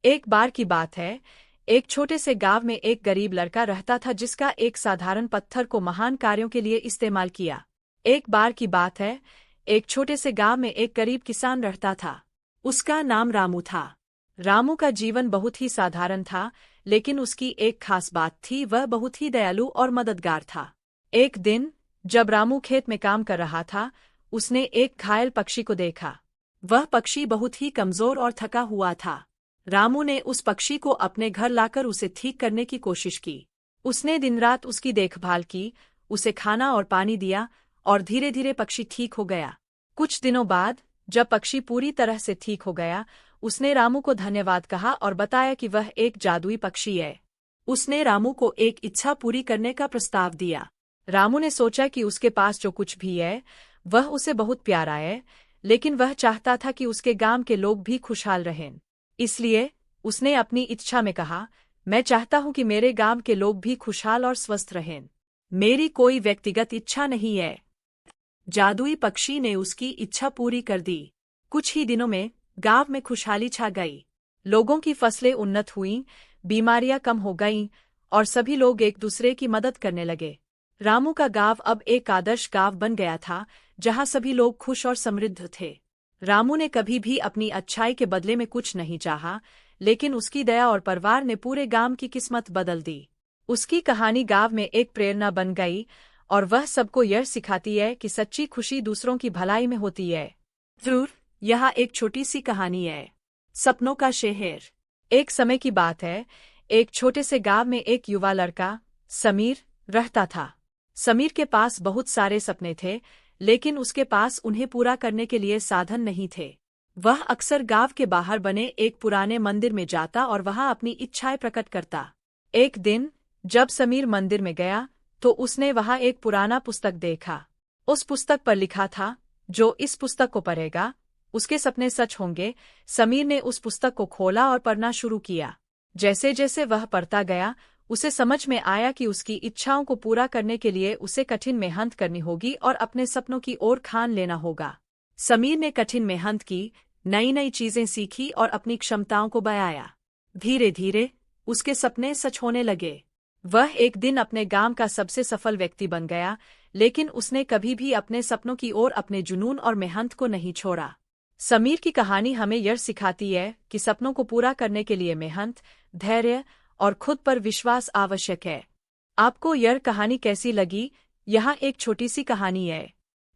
एक बार की बात है, एक छोटे से गांव में एक गरीब लड़का रहता था जिसका एक साधारण पत्थर को महान कार्यों के लिए इस्तेमाल किया। एक बार की बात है, एक छोटे से गांव में एक गरीब किसान रहता था। उसका नाम रामू था। रामू का जीवन बहुत ही साधारण था, लेकिन उसकी एक खास बात थी, वह बहुत ही दयालु और मददगार था। एक दिन जब रामू खेत में काम कर रहा था, उसने एक घायल पक्षी को देखा। वह पक्षी बहुत ही कमजोर और थका हुआ था। रामू ने उस पक्षी को अपने घर लाकर उसे ठीक करने की कोशिश की। उसने दिन रात उसकी देखभाल की, उसे खाना और पानी दिया, और धीरे धीरे पक्षी ठीक हो गया। कुछ दिनों बाद जब पक्षी पूरी तरह से ठीक हो गया, उसने रामू को धन्यवाद कहा और बताया कि वह एक जादुई पक्षी है। उसने रामू को एक इच्छा पूरी करने का प्रस्ताव दिया। रामू ने सोचा कि उसके पास जो कुछ भी है वह उसे बहुत प्यारा है, लेकिन वह चाहता था कि उसके गांव के लोग भी खुशहाल रहें। इसलिए उसने अपनी इच्छा में कहा, मैं चाहता हूं कि मेरे गांव के लोग भी खुशहाल और स्वस्थ रहें। मेरी कोई व्यक्तिगत इच्छा नहीं है। जादुई पक्षी ने उसकी इच्छा पूरी कर दी। कुछ ही दिनों में गांव में खुशहाली छा गई। लोगों की फसलें उन्नत हुईं, बीमारियां कम हो गईं, और सभी लोग एक दूसरे की मदद करने लगे। रामू का गांव अब एक आदर्श गांव बन गया था, जहां सभी लोग खुश और समृद्ध थे। रामू ने कभी भी अपनी अच्छाई के बदले में कुछ नहीं चाहा, लेकिन उसकी दया और परवार ने पूरे गांव की किस्मत बदल दी। उसकी कहानी गांव में एक प्रेरणा बन गई, और वह सबको यह सिखाती है कि सच्ची खुशी दूसरों की भलाई में होती है। जरूर, यहाँ एक छोटी सी कहानी है। सपनों का शहर। एक समय की बात है, एक छोटे से गांव में एक युवा लड़का समीर रहता था। समीर के पास बहुत सारे सपने थे, लेकिन उसके पास उन्हें पूरा करने के लिए साधन नहीं थे। वह अक्सर गांव के बाहर बने एक पुराने मंदिर में जाता और वहां अपनी इच्छाएं प्रकट करता। एक दिन जब समीर मंदिर में गया, तो उसने वहां एक पुराना पुस्तक देखा। उस पुस्तक पर लिखा था, जो इस पुस्तक को पढ़ेगा उसके सपने सच होंगे। समीर ने उस पुस्तक को खोला और पढ़ना शुरू किया। जैसे जैसे वह पढ़ता गया, उसे समझ में आया कि उसकी इच्छाओं को पूरा करने के लिए उसे कठिन मेहनत करनी होगी और अपने सपनों की ओर ठान लेना होगा। समीर ने कठिन मेहनत की, नई नई चीजें सीखी और अपनी क्षमताओं को बढ़ाया। धीरे धीरे उसके सपने सच होने लगे। वह एक दिन अपने गांव का सबसे सफल व्यक्ति बन गया, लेकिन उसने कभी भी अपने सपनों की ओर अपने जुनून और मेहनत को नहीं छोड़ा। समीर की कहानी हमें यह सिखाती है कि सपनों को पूरा करने के लिए मेहनत, धैर्य और खुद पर विश्वास आवश्यक है। आपको यह कहानी कैसी लगी? यहाँ एक छोटी सी कहानी है।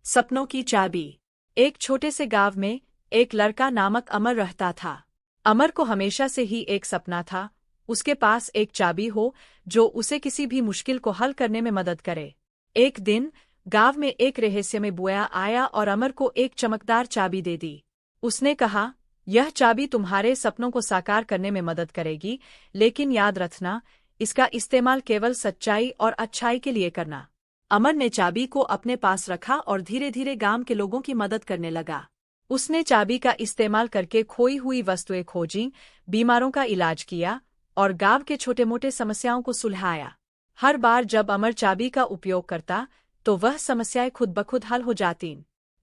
सपनों की चाबी। एक छोटे से गांव में एक लड़का नामक अमर रहता था। अमर को हमेशा से ही एक सपना था, उसके पास एक चाबी हो जो उसे किसी भी मुश्किल को हल करने में मदद करे। एक दिन गांव में एक रहस्यमय बुआ आया और अमर को एक चमकदार चाबी दे दी। उसने कहा, यह चाबी तुम्हारे सपनों को साकार करने में मदद करेगी, लेकिन याद रखना, इसका इस्तेमाल केवल सच्चाई और अच्छाई के लिए करना। अमर ने चाबी को अपने पास रखा और धीरे धीरे गांव के लोगों की मदद करने लगा। उसने चाबी का इस्तेमाल करके खोई हुई वस्तुएं खोजीं, बीमारों का इलाज किया और गांव के छोटे मोटे समस्याओं को सुलझाया। हर बार जब अमर चाबी का उपयोग करता, तो वह समस्याएं खुद ब खुद हल हो जातीं।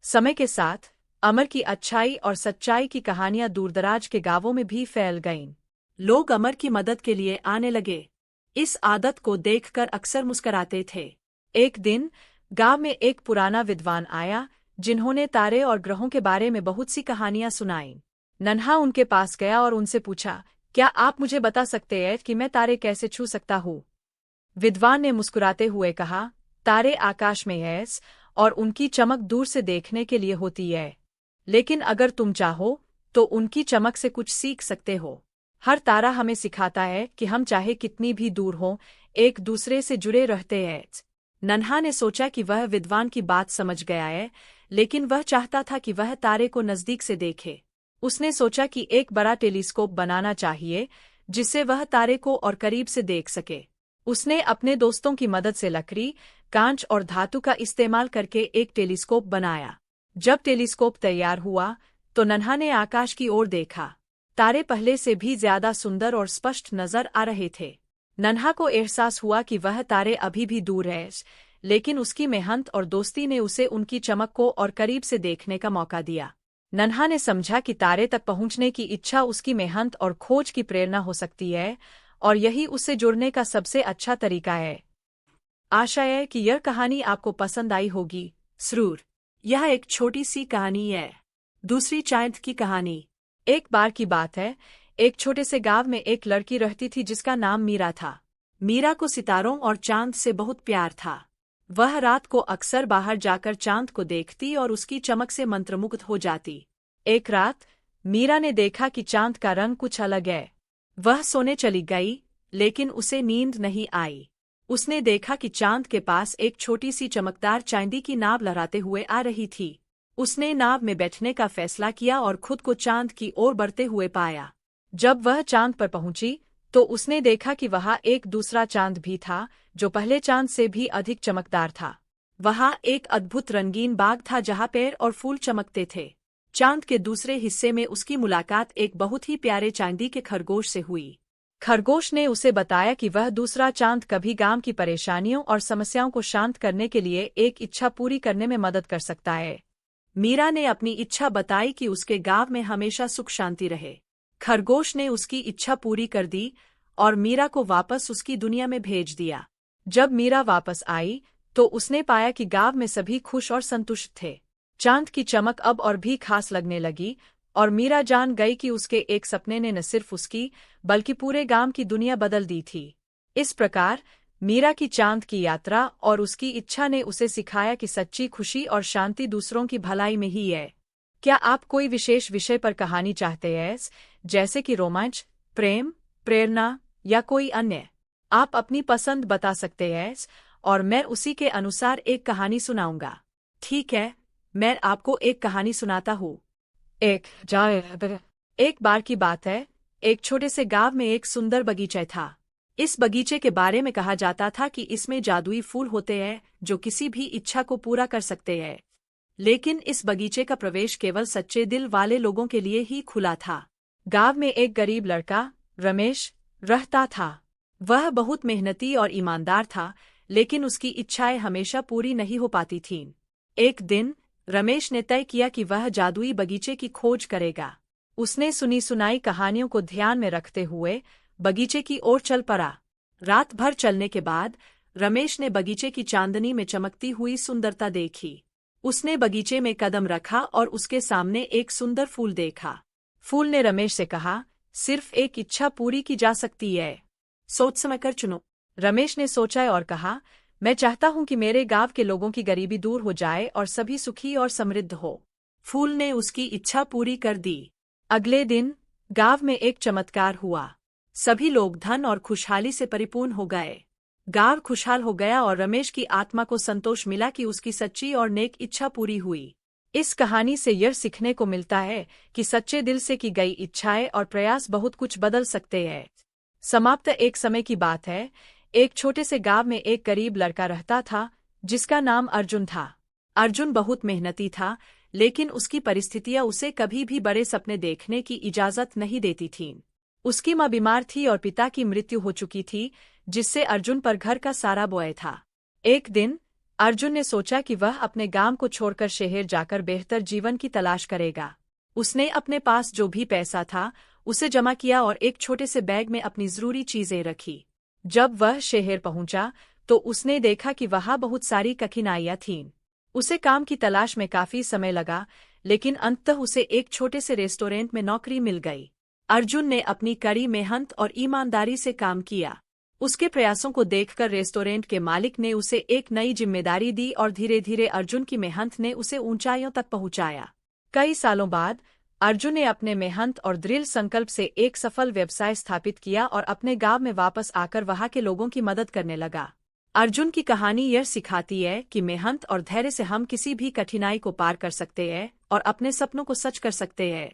समय के साथ अमर की अच्छाई और सच्चाई की कहानियां दूरदराज के गांवों में भी फैल गईं। लोग अमर की मदद के लिए आने लगे। इस आदत को देखकर अक्सर मुस्कराते थे। एक दिन गांव में एक पुराना विद्वान आया, जिन्होंने तारे और ग्रहों के बारे में बहुत सी कहानियां सुनाईं। नन्हा उनके पास गया और उनसे पूछा, क्या आप मुझे बता सकते हैं कि मैं तारे कैसे छू सकता हूँ? विद्वान ने मुस्कुराते हुए कहा, तारे आकाश में हैं और उनकी चमक दूर से देखने के लिए होती है, लेकिन अगर तुम चाहो तो उनकी चमक से कुछ सीख सकते हो। हर तारा हमें सिखाता है कि हम चाहे कितनी भी दूर हों, एक दूसरे से जुड़े रहते हैं। नन्हा ने सोचा कि वह विद्वान की बात समझ गया है, लेकिन वह चाहता था कि वह तारे को नजदीक से देखे। उसने सोचा कि एक बड़ा टेलीस्कोप बनाना चाहिए, जिससे वह तारे को और करीब से देख सके। उसने अपने दोस्तों की मदद से लकड़ी, कांच और धातु का इस्तेमाल करके एक टेलीस्कोप बनाया। जब टेलीस्कोप तैयार हुआ, तो नन्हा ने आकाश की ओर देखा। तारे पहले से भी ज्यादा सुंदर और स्पष्ट नजर आ रहे थे। नन्हा को एहसास हुआ कि वह तारे अभी भी दूर हैं, लेकिन उसकी मेहनत और दोस्ती ने उसे उनकी चमक को और करीब से देखने का मौका दिया। नन्हा ने समझा कि तारे तक पहुंचने की इच्छा उसकी मेहनत और खोज की प्रेरणा हो सकती है, और यही उससे जुड़ने का सबसे अच्छा तरीका है। आशा है कि यह कहानी आपको पसंद आई होगी। जरूर। यह एक छोटी सी कहानी है। दूसरी चांद की कहानी। एक बार की बात है, एक छोटे से गांव में एक लड़की रहती थी जिसका नाम मीरा था। मीरा को सितारों और चांद से बहुत प्यार था। वह रात को अक्सर बाहर जाकर चांद को देखती और उसकी चमक से मंत्रमुग्ध हो जाती। एक रात मीरा ने देखा कि चांद का रंग कुछ अलग है। वह सोने चली गई, लेकिन उसे नींद नहीं आई। उसने देखा कि चांद के पास एक छोटी सी चमकदार चांदी की नाव लहराते हुए आ रही थी। उसने नाव में बैठने का फैसला किया और खुद को चांद की ओर बढ़ते हुए पाया। जब वह चांद पर पहुंची तो उसने देखा कि वहां एक दूसरा चांद भी था, जो पहले चांद से भी अधिक चमकदार था। वहां एक अद्भुत रंगीन बाग था जहां पेड़ और फूल चमकते थे। चांद के दूसरे हिस्से में उसकी मुलाकात एक बहुत ही प्यारे चांदी के खरगोश से हुई। खरगोश ने उसे बताया कि वह दूसरा चांद कभी गांव की परेशानियों और समस्याओं को शांत करने के लिए एक इच्छा पूरी करने में मदद कर सकता है। मीरा ने अपनी इच्छा बताई कि उसके गांव में हमेशा सुख शांति रहे। खरगोश ने उसकी इच्छा पूरी कर दी और मीरा को वापस उसकी दुनिया में भेज दिया। जब मीरा वापस आई तो उसने पाया कि गांव में सभी खुश और संतुष्ट थे। चांद की चमक अब और भी खास लगने लगी और मीरा जान गई कि उसके एक सपने ने न सिर्फ उसकी बल्कि पूरे गांव की दुनिया बदल दी थी। इस प्रकार मीरा की चांद की यात्रा और उसकी इच्छा ने उसे सिखाया कि सच्ची खुशी और शांति दूसरों की भलाई में ही है। क्या आप कोई विशेष विषय पर कहानी चाहते हैं, जैसे कि रोमांच, प्रेम, प्रेरणा या कोई अन्य? आप अपनी पसंद बता सकते हैं और मैं उसी के अनुसार एक कहानी सुनाऊंगा। ठीक है, मैं आपको एक कहानी सुनाता हूँ। एक बार की बात है, एक छोटे से गांव में एक सुंदर बगीचा था। इस बगीचे के बारे में कहा जाता था कि इसमें जादुई फूल होते हैं जो किसी भी इच्छा को पूरा कर सकते हैं। लेकिन इस बगीचे का प्रवेश केवल सच्चे दिल वाले लोगों के लिए ही खुला था। गांव में एक गरीब लड़का रमेश रहता था। वह बहुत मेहनती और ईमानदार था, लेकिन उसकी इच्छाएं हमेशा पूरी नहीं हो पाती थीं। एक दिन रमेश ने तय किया कि वह जादुई बगीचे की खोज करेगा। उसने सुनी सुनाई कहानियों को ध्यान में रखते हुए बगीचे की ओर चल पड़ा। रात भर चलने के बाद रमेश ने बगीचे की चांदनी में चमकती हुई सुंदरता देखी। उसने बगीचे में कदम रखा और उसके सामने एक सुंदर फूल देखा। फूल ने रमेश से कहा, सिर्फ एक इच्छा पूरी की जा सकती है, सोच समझकर चुनो। रमेश ने सोचा और कहा, मैं चाहता हूं कि मेरे गांव के लोगों की गरीबी दूर हो जाए और सभी सुखी और समृद्ध हो। फूल ने उसकी इच्छा पूरी कर दी। अगले दिन गांव में एक चमत्कार हुआ। सभी लोग धन और खुशहाली से परिपूर्ण हो गए। गांव खुशहाल हो गया और रमेश की आत्मा को संतोष मिला कि उसकी सच्ची और नेक इच्छा पूरी हुई। इस कहानी से यह सीखने को मिलता है कि सच्चे दिल से की गई इच्छाएं और प्रयास बहुत कुछ बदल सकते हैं। समाप्त। एक समय की बात है, एक छोटे से गांव में एक गरीब लड़का रहता था जिसका नाम अर्जुन था। अर्जुन बहुत मेहनती था, लेकिन उसकी परिस्थितियां उसे कभी भी बड़े सपने देखने की इजाजत नहीं देती थीं। उसकी मां बीमार थी और पिता की मृत्यु हो चुकी थी, जिससे अर्जुन पर घर का सारा बोझ था। एक दिन अर्जुन ने सोचा कि वह अपने गांव को छोड़कर शहर जाकर बेहतर जीवन की तलाश करेगा। उसने अपने पास जो भी पैसा था उसे जमा किया और एक छोटे से बैग में अपनी जरूरी चीजें रखी। जब वह शहर पहुंचा तो उसने देखा कि वहां बहुत सारी कठिनाइयां थीं। उसे काम की तलाश में काफी समय लगा, लेकिन अंततः उसे एक छोटे से रेस्टोरेंट में नौकरी मिल गई। अर्जुन ने अपनी कड़ी मेहनत और ईमानदारी से काम किया। उसके प्रयासों को देखकर रेस्टोरेंट के मालिक ने उसे एक नई जिम्मेदारी दी और धीरे धीरे अर्जुन की मेहनत ने उसे ऊंचाइयों तक पहुंचाया। कई सालों बाद अर्जुन ने अपने मेहनत और दृढ़ संकल्प से एक सफल व्यवसाय स्थापित किया और अपने गांव में वापस आकर वहां के लोगों की मदद करने लगा। अर्जुन की कहानी यह सिखाती है कि मेहनत और धैर्य से हम किसी भी कठिनाई को पार कर सकते हैं और अपने सपनों को सच कर सकते हैं।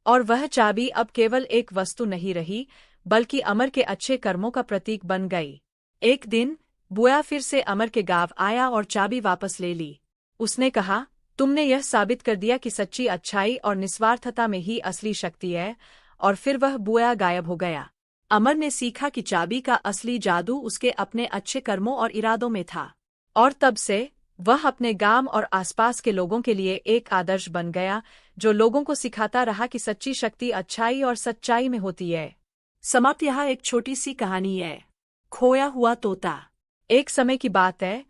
और वह चाबी अब केवल एक वस्तु नहीं रही, बल्कि अमर के अच्छे कर्मों का प्रतीक बन गई। एक दिन बुआ फिर से अमर के गांव आया और चाबी वापस ले ली। उसने कहा, तुमने यह साबित कर दिया कि सच्ची अच्छाई और निस्वार्थता में ही असली शक्ति है। और फिर वह बुआ गायब हो गया। अमर ने सीखा कि चाबी का असली जादू उसके अपने अच्छे कर्मों और इरादों में था। और तब से वह अपने गांव और आसपास के लोगों के लिए एक आदर्श बन गया, जो लोगों को सिखाता रहा कि सच्ची शक्ति अच्छाई और सच्चाई में होती है। समाप्त। यहाँ एक छोटी सी कहानी है, खोया हुआ तोता। एक समय की बात है,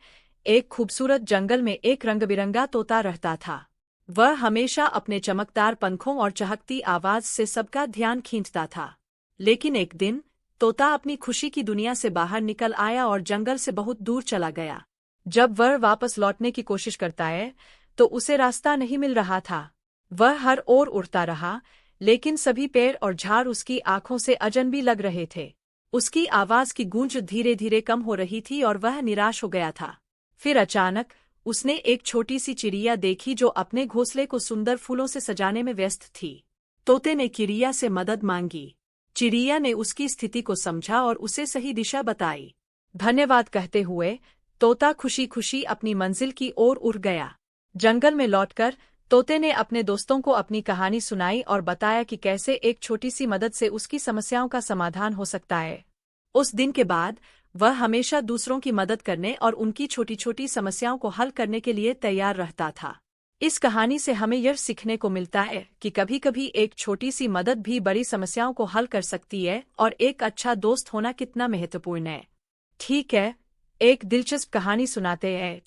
एक खूबसूरत जंगल में एक रंग-बिरंगा तोता रहता था। वह हमेशा अपने चमकदार पंखों और चहकती आवाज से सबका ध्यान खींचता था। लेकिन एक दिन तोता अपनी खुशी की दुनिया से बाहर निकल आया और जंगल से बहुत दूर चला गया। जब वह वापस लौटने की कोशिश करता है तो उसे रास्ता नहीं मिल रहा था। वह हर ओर उड़ता रहा, लेकिन सभी पेड़ और झाड़ उसकी आंखों से अजनबी लग रहे थे। उसकी आवाज की गूंज धीरे धीरे कम हो रही थी और वह निराश हो गया था। फिर अचानक उसने एक छोटी सी चिड़िया देखी जो अपने घोंसले को सुंदर फूलों से सजाने में व्यस्त थी। तोते ने चिड़िया से मदद मांगी। चिड़िया ने उसकी स्थिति को समझा और उसे सही दिशा बताई। धन्यवाद कहते हुए तोता खुशी खुशी अपनी मंजिल की ओर उड़ गया। जंगल में लौटकर तोते ने अपने दोस्तों को अपनी कहानी सुनाई और बताया कि कैसे एक छोटी सी मदद से उसकी समस्याओं का समाधान हो सकता है। उस दिन के बाद वह हमेशा दूसरों की मदद करने और उनकी छोटी छोटी समस्याओं को हल करने के लिए तैयार रहता था। इस कहानी से हमें यह सीखने को मिलता है कि कभी कभी एक छोटी सी मदद भी बड़ी समस्याओं को हल कर सकती है और एक अच्छा दोस्त होना कितना महत्वपूर्ण है। ठीक है, एक दिलचस्प कहानी सुनाते हैं।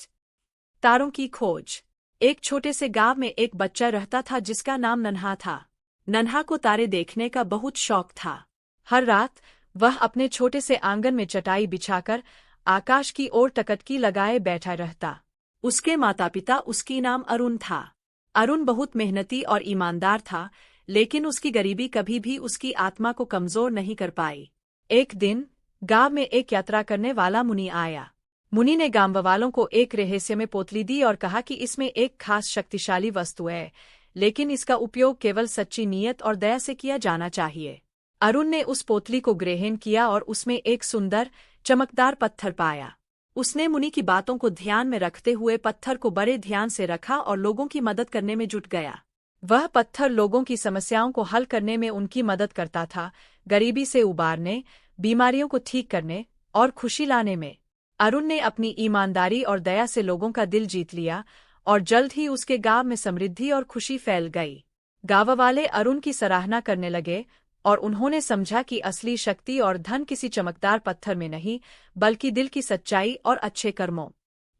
तारों की खोज। एक छोटे से गांव में एक बच्चा रहता था जिसका नाम नन्हा था। नन्हा को तारे देखने का बहुत शौक था। हर रात वह अपने छोटे से आंगन में चटाई बिछाकर आकाश की ओर टकटकी लगाए बैठा रहता। उसके माता पिता उसकी नाम अरुण था। अरुण बहुत मेहनती और ईमानदार था, लेकिन उसकी गरीबी कभी भी उसकी आत्मा को कमजोर नहीं कर पाई। एक दिन गांव में एक यात्रा करने वाला मुनि आया। मुनि ने गांववालों को एक रहस्यमय पोतली दी और कहा कि इसमें एक खास शक्तिशाली वस्तु है, लेकिन इसका उपयोग केवल सच्ची नीयत और दया से किया जाना चाहिए। अरुण ने उस पोतली को ग्रहण किया और उसमें एक सुंदर, चमकदार पत्थर पाया। उसने मुनि की बातों को ध्यान में रखते हुए पत्थर को बड़े ध्यान से रखा और लोगों की मदद करने में जुट गया। वह पत्थर लोगों की समस्याओं को हल करने में उनकी मदद करता था, गरीबी से उबारने, बीमारियों को ठीक करने और खुशी लाने में। अरुण ने अपनी ईमानदारी और दया से लोगों का दिल जीत लिया और जल्द ही उसके गांव में समृद्धि और खुशी फैल गई। गांव वाले अरुण की सराहना करने लगे और उन्होंने समझा कि असली शक्ति और धन किसी चमकदार पत्थर में नहीं, बल्कि दिल की सच्चाई और अच्छे कर्मों।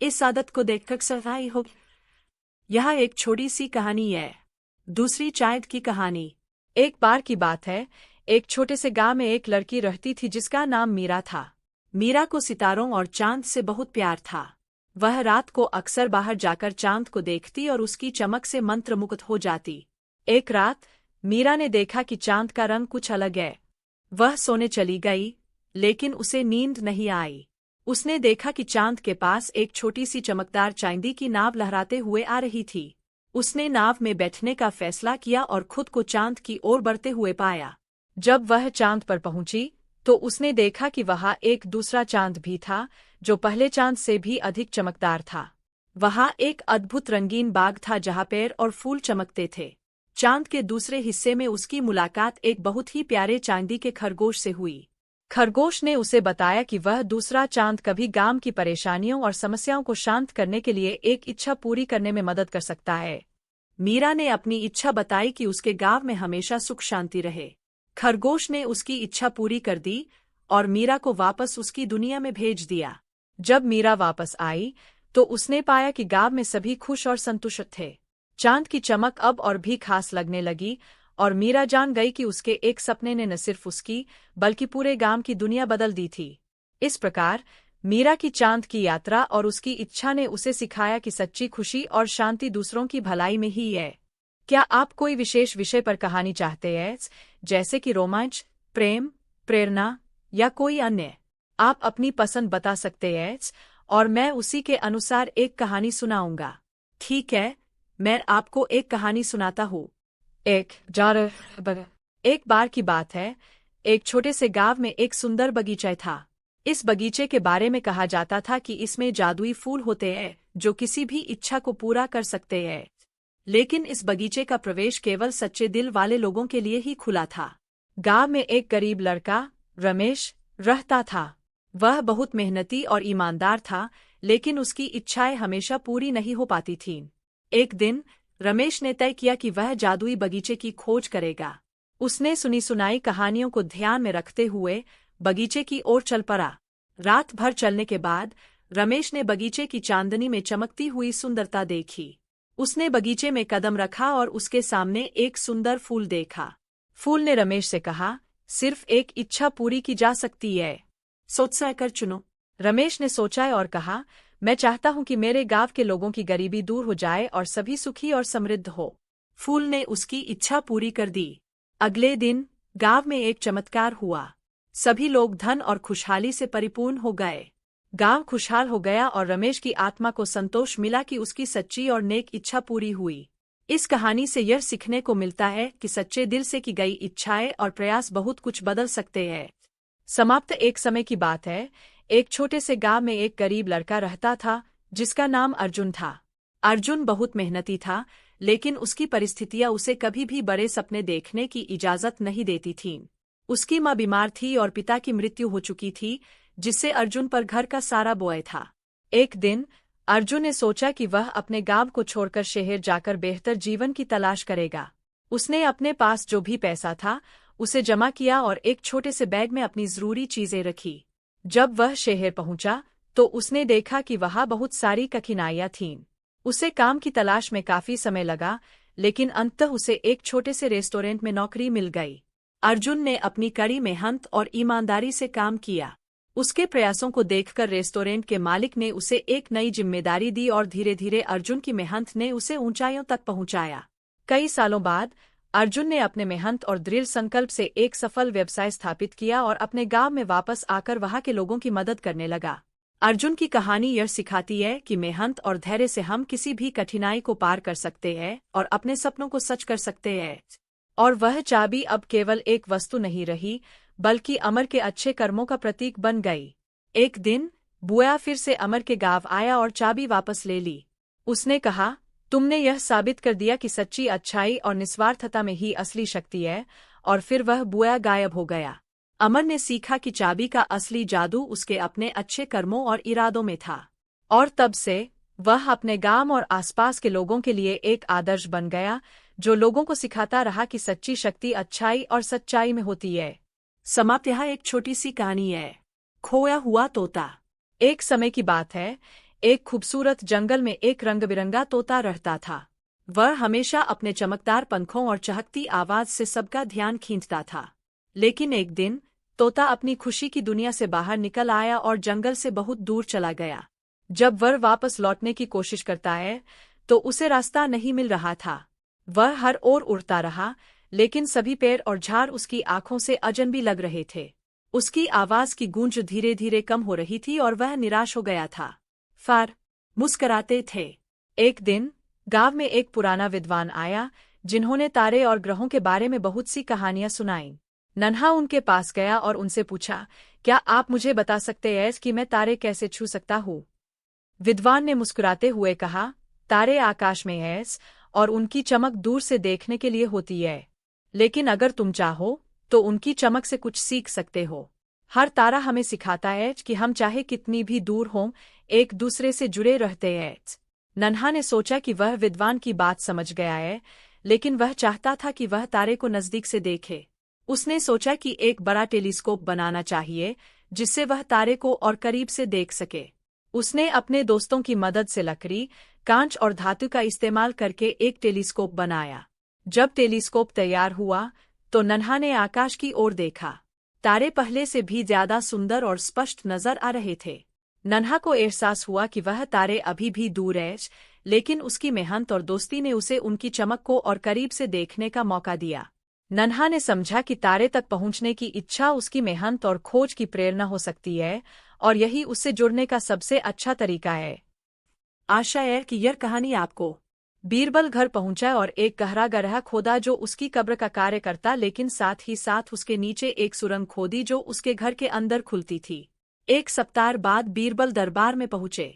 इस आदत को देखकर सराहनीय हो। यह एक छोटी सी कहानी है। दूसरी चांद की कहानी। एक बार की बात है, एक छोटे से गांव में एक लड़की रहती थी जिसका नाम मीरा था। मीरा को सितारों और चांद से बहुत प्यार था। वह रात को अक्सर बाहर जाकर चांद को देखती और उसकी चमक से मंत्रमुग्ध हो जाती। एक रात मीरा ने देखा कि चांद का रंग कुछ अलग है। वह सोने चली गई, लेकिन उसे नींद नहीं आई। उसने देखा कि चांद के पास एक छोटी सी चमकदार चांदी की नाव लहराते हुए आ रही थी। उसने नाव में बैठने का फैसला किया और खुद को चांद की ओर बढ़ते हुए पाया। जब वह चांद पर पहुंची तो उसने देखा कि वहां एक दूसरा चांद भी था, जो पहले चांद से भी अधिक चमकदार था। वहां एक अद्भुत रंगीन बाग था जहां पेड़ और फूल चमकते थे। चांद के दूसरे हिस्से में उसकी मुलाकात एक बहुत ही प्यारे चांदी के खरगोश से हुई। खरगोश ने उसे बताया कि वह दूसरा चांद कभी गांव की परेशानियों और समस्याओं को शांत करने के लिए एक इच्छा पूरी करने में मदद कर सकता है। मीरा ने अपनी इच्छा बताई कि उसके गांव में हमेशा सुख शांति रहे। खरगोश ने उसकी इच्छा पूरी कर दी और मीरा को वापस उसकी दुनिया में भेज दिया। जब मीरा वापस आई तो उसने पाया कि गांव में सभी खुश और संतुष्ट थे। चांद की चमक अब और भी खास लगने लगी और मीरा जान गई कि उसके एक सपने ने न सिर्फ उसकी बल्कि पूरे गांव की दुनिया बदल दी थी। इस प्रकार मीरा की चांद की यात्रा और उसकी इच्छा ने उसे सिखाया कि सच्ची खुशी और शांति दूसरों की भलाई में ही है। क्या आप कोई विशेष विषय पर कहानी चाहते हैं, जैसे कि रोमांच, प्रेम, प्रेरणा या कोई अन्य? आप अपनी पसंद बता सकते हैं और मैं उसी के अनुसार एक कहानी सुनाऊंगा। ठीक है, मैं आपको एक कहानी सुनाता हूँ। एक बार की बात है, एक छोटे से गांव में एक सुंदर बगीचा था। इस बगीचे के बारे में कहा जाता था कि इसमें जादुई फूल होते हैं जो किसी भी इच्छा को पूरा कर सकते हैं। लेकिन इस बगीचे का प्रवेश केवल सच्चे दिल वाले लोगों के लिए ही खुला था। गांव में एक गरीब लड़का, रमेश, रहता था। वह बहुत मेहनती और ईमानदार था, लेकिन उसकी इच्छाएं हमेशा पूरी नहीं हो पाती थीं। एक दिन रमेश ने तय किया कि वह जादुई बगीचे की खोज करेगा। उसने सुनी सुनाई कहानियों को ध्यान में रखते हुए बगीचे की ओर चल पड़ा। रात भर चलने के बाद रमेश ने बगीचे की चांदनी में चमकती हुई सुंदरता देखी। उसने बगीचे में कदम रखा और उसके सामने एक सुंदर फूल देखा। फूल ने रमेश से कहा, सिर्फ एक इच्छा पूरी की जा सकती है, सोच कर चुनो। रमेश ने सोचा और कहा, मैं चाहता हूं कि मेरे गांव के लोगों की गरीबी दूर हो जाए और सभी सुखी और समृद्ध हो। फूल ने उसकी इच्छा पूरी कर दी। अगले दिन गांव में एक चमत्कार हुआ। सभी लोग धन और खुशहाली से परिपूर्ण हो गए। गांव खुशहाल हो गया और रमेश की आत्मा को संतोष मिला कि उसकी सच्ची और नेक इच्छा पूरी हुई। इस कहानी से यह सीखने को मिलता है कि सच्चे दिल से की गई इच्छाएं और प्रयास बहुत कुछ बदल सकते हैं। समाप्त। एक समय की बात है, एक छोटे से गांव में एक गरीब लड़का रहता था जिसका नाम अर्जुन था। अर्जुन बहुत मेहनती था, लेकिन उसकी परिस्थितियां उसे कभी भी बड़े सपने देखने की इजाजत नहीं देती थीं। उसकी मां बीमार थी और पिता की मृत्यु हो चुकी थी, जिससे अर्जुन पर घर का सारा बोझ था। एक दिन अर्जुन ने सोचा कि वह अपने गांव को छोड़कर शहर जाकर बेहतर जीवन की तलाश करेगा। उसने अपने पास जो भी पैसा था उसे जमा किया और एक छोटे से बैग में अपनी जरूरी चीजें रखी। जब वह शहर पहुंचा तो उसने देखा कि वहां बहुत सारी कठिनाइयां थीं। उसे काम की तलाश में काफी समय लगा, लेकिन अंततः उसे एक छोटे से रेस्टोरेंट में नौकरी मिल गई। अर्जुन ने अपनी कड़ी मेहनत और ईमानदारी से काम किया। उसके प्रयासों को देखकर रेस्टोरेंट के मालिक ने उसे एक नई जिम्मेदारी दी और धीरे धीरे अर्जुन की मेहनत ने उसे ऊंचाइयों तक पहुंचाया। कई सालों बाद अर्जुन ने अपने मेहनत और दृढ़ संकल्प से एक सफल व्यवसाय स्थापित किया और अपने गांव में वापस आकर वहां के लोगों की मदद करने लगा। अर्जुन की कहानी यह सिखाती है कि मेहनत और धैर्य से हम किसी भी कठिनाई को पार कर सकते हैं और अपने सपनों को सच कर सकते हैं। और वह चाबी अब केवल एक वस्तु नहीं रही, बल्कि अमर के अच्छे कर्मों का प्रतीक बन गई। एक दिन बुआ फिर से अमर के गांव आया और चाबी वापस ले ली। उसने कहा, तुमने यह साबित कर दिया कि सच्ची अच्छाई और निस्वार्थता में ही असली शक्ति है। और फिर वह बुआ गायब हो गया। अमर ने सीखा कि चाबी का असली जादू उसके अपने अच्छे कर्मों और इरादों में था। और तब से वह अपने गांव और आसपास के लोगों के लिए एक आदर्श बन गया, जो लोगों को सिखाता रहा कि सच्ची शक्ति अच्छाई और सच्चाई में होती है। समाप्त। यहाँ एक छोटी सी कहानी है, खोया हुआ तोता। एक समय की बात है, एक खूबसूरत जंगल में एक रंग बिरंगा तोता रहता था। वह हमेशा अपने चमकदार पंखों और चहकती आवाज से सबका ध्यान खींचता था। लेकिन एक दिन तोता अपनी खुशी की दुनिया से बाहर निकल आया और जंगल से बहुत दूर चला गया। जब वह वापस लौटने की कोशिश करता है तो उसे रास्ता नहीं मिल रहा था। वह हर ओर उड़ता रहा, लेकिन सभी पेड़ और झाड़ उसकी आंखों से अजनबी लग रहे थे। उसकी आवाज की गूंज धीरे धीरे कम हो रही थी और वह निराश हो गया था। फार मुस्कराते थे। एक दिन गांव में एक पुराना विद्वान आया, जिन्होंने तारे और ग्रहों के बारे में बहुत सी कहानियां सुनाईं। नन्हा उनके पास गया और उनसे पूछा, क्या आप मुझे बता सकते हैं कि मैं तारे कैसे छू सकता हूँ? विद्वान ने मुस्कुराते हुए कहा, तारे आकाश में हैं और उनकी चमक दूर से देखने के लिए होती है, लेकिन अगर तुम चाहो तो उनकी चमक से कुछ सीख सकते हो। हर तारा हमें सिखाता है कि हम चाहे कितनी भी दूर हों, एक दूसरे से जुड़े रहते हैं। नन्हा ने सोचा कि वह विद्वान की बात समझ गया है, लेकिन वह चाहता था कि वह तारे को नजदीक से देखे। उसने सोचा कि एक बड़ा टेलीस्कोप बनाना चाहिए, जिससे वह तारे को और करीब से देख सके। उसने अपने दोस्तों की मदद से लकड़ी, कांच और धातु का इस्तेमाल करके एक टेलीस्कोप बनाया। जब टेलीस्कोप तैयार हुआ तो नन्हा ने आकाश की ओर देखा। तारे पहले से भी ज्यादा सुंदर और स्पष्ट नजर आ रहे थे। नन्हा को एहसास हुआ कि वह तारे अभी भी दूर हैं, लेकिन उसकी मेहनत और दोस्ती ने उसे उनकी चमक को और करीब से देखने का मौका दिया। नन्हा ने समझा कि तारे तक पहुंचने की इच्छा उसकी मेहनत और खोज की प्रेरणा हो सकती है, और यही उससे जुड़ने का सबसे अच्छा तरीका है। आशा है कि यह कहानी आपको। बीरबल घर पहुंचा और एक गहरा गड्ढा खोदा जो उसकी कब्र का कार्य करता, लेकिन साथ ही साथ उसके नीचे एक सुरंग खोदी जो उसके घर के अंदर खुलती थी। एक सप्ताह बाद बीरबल दरबार में पहुंचे।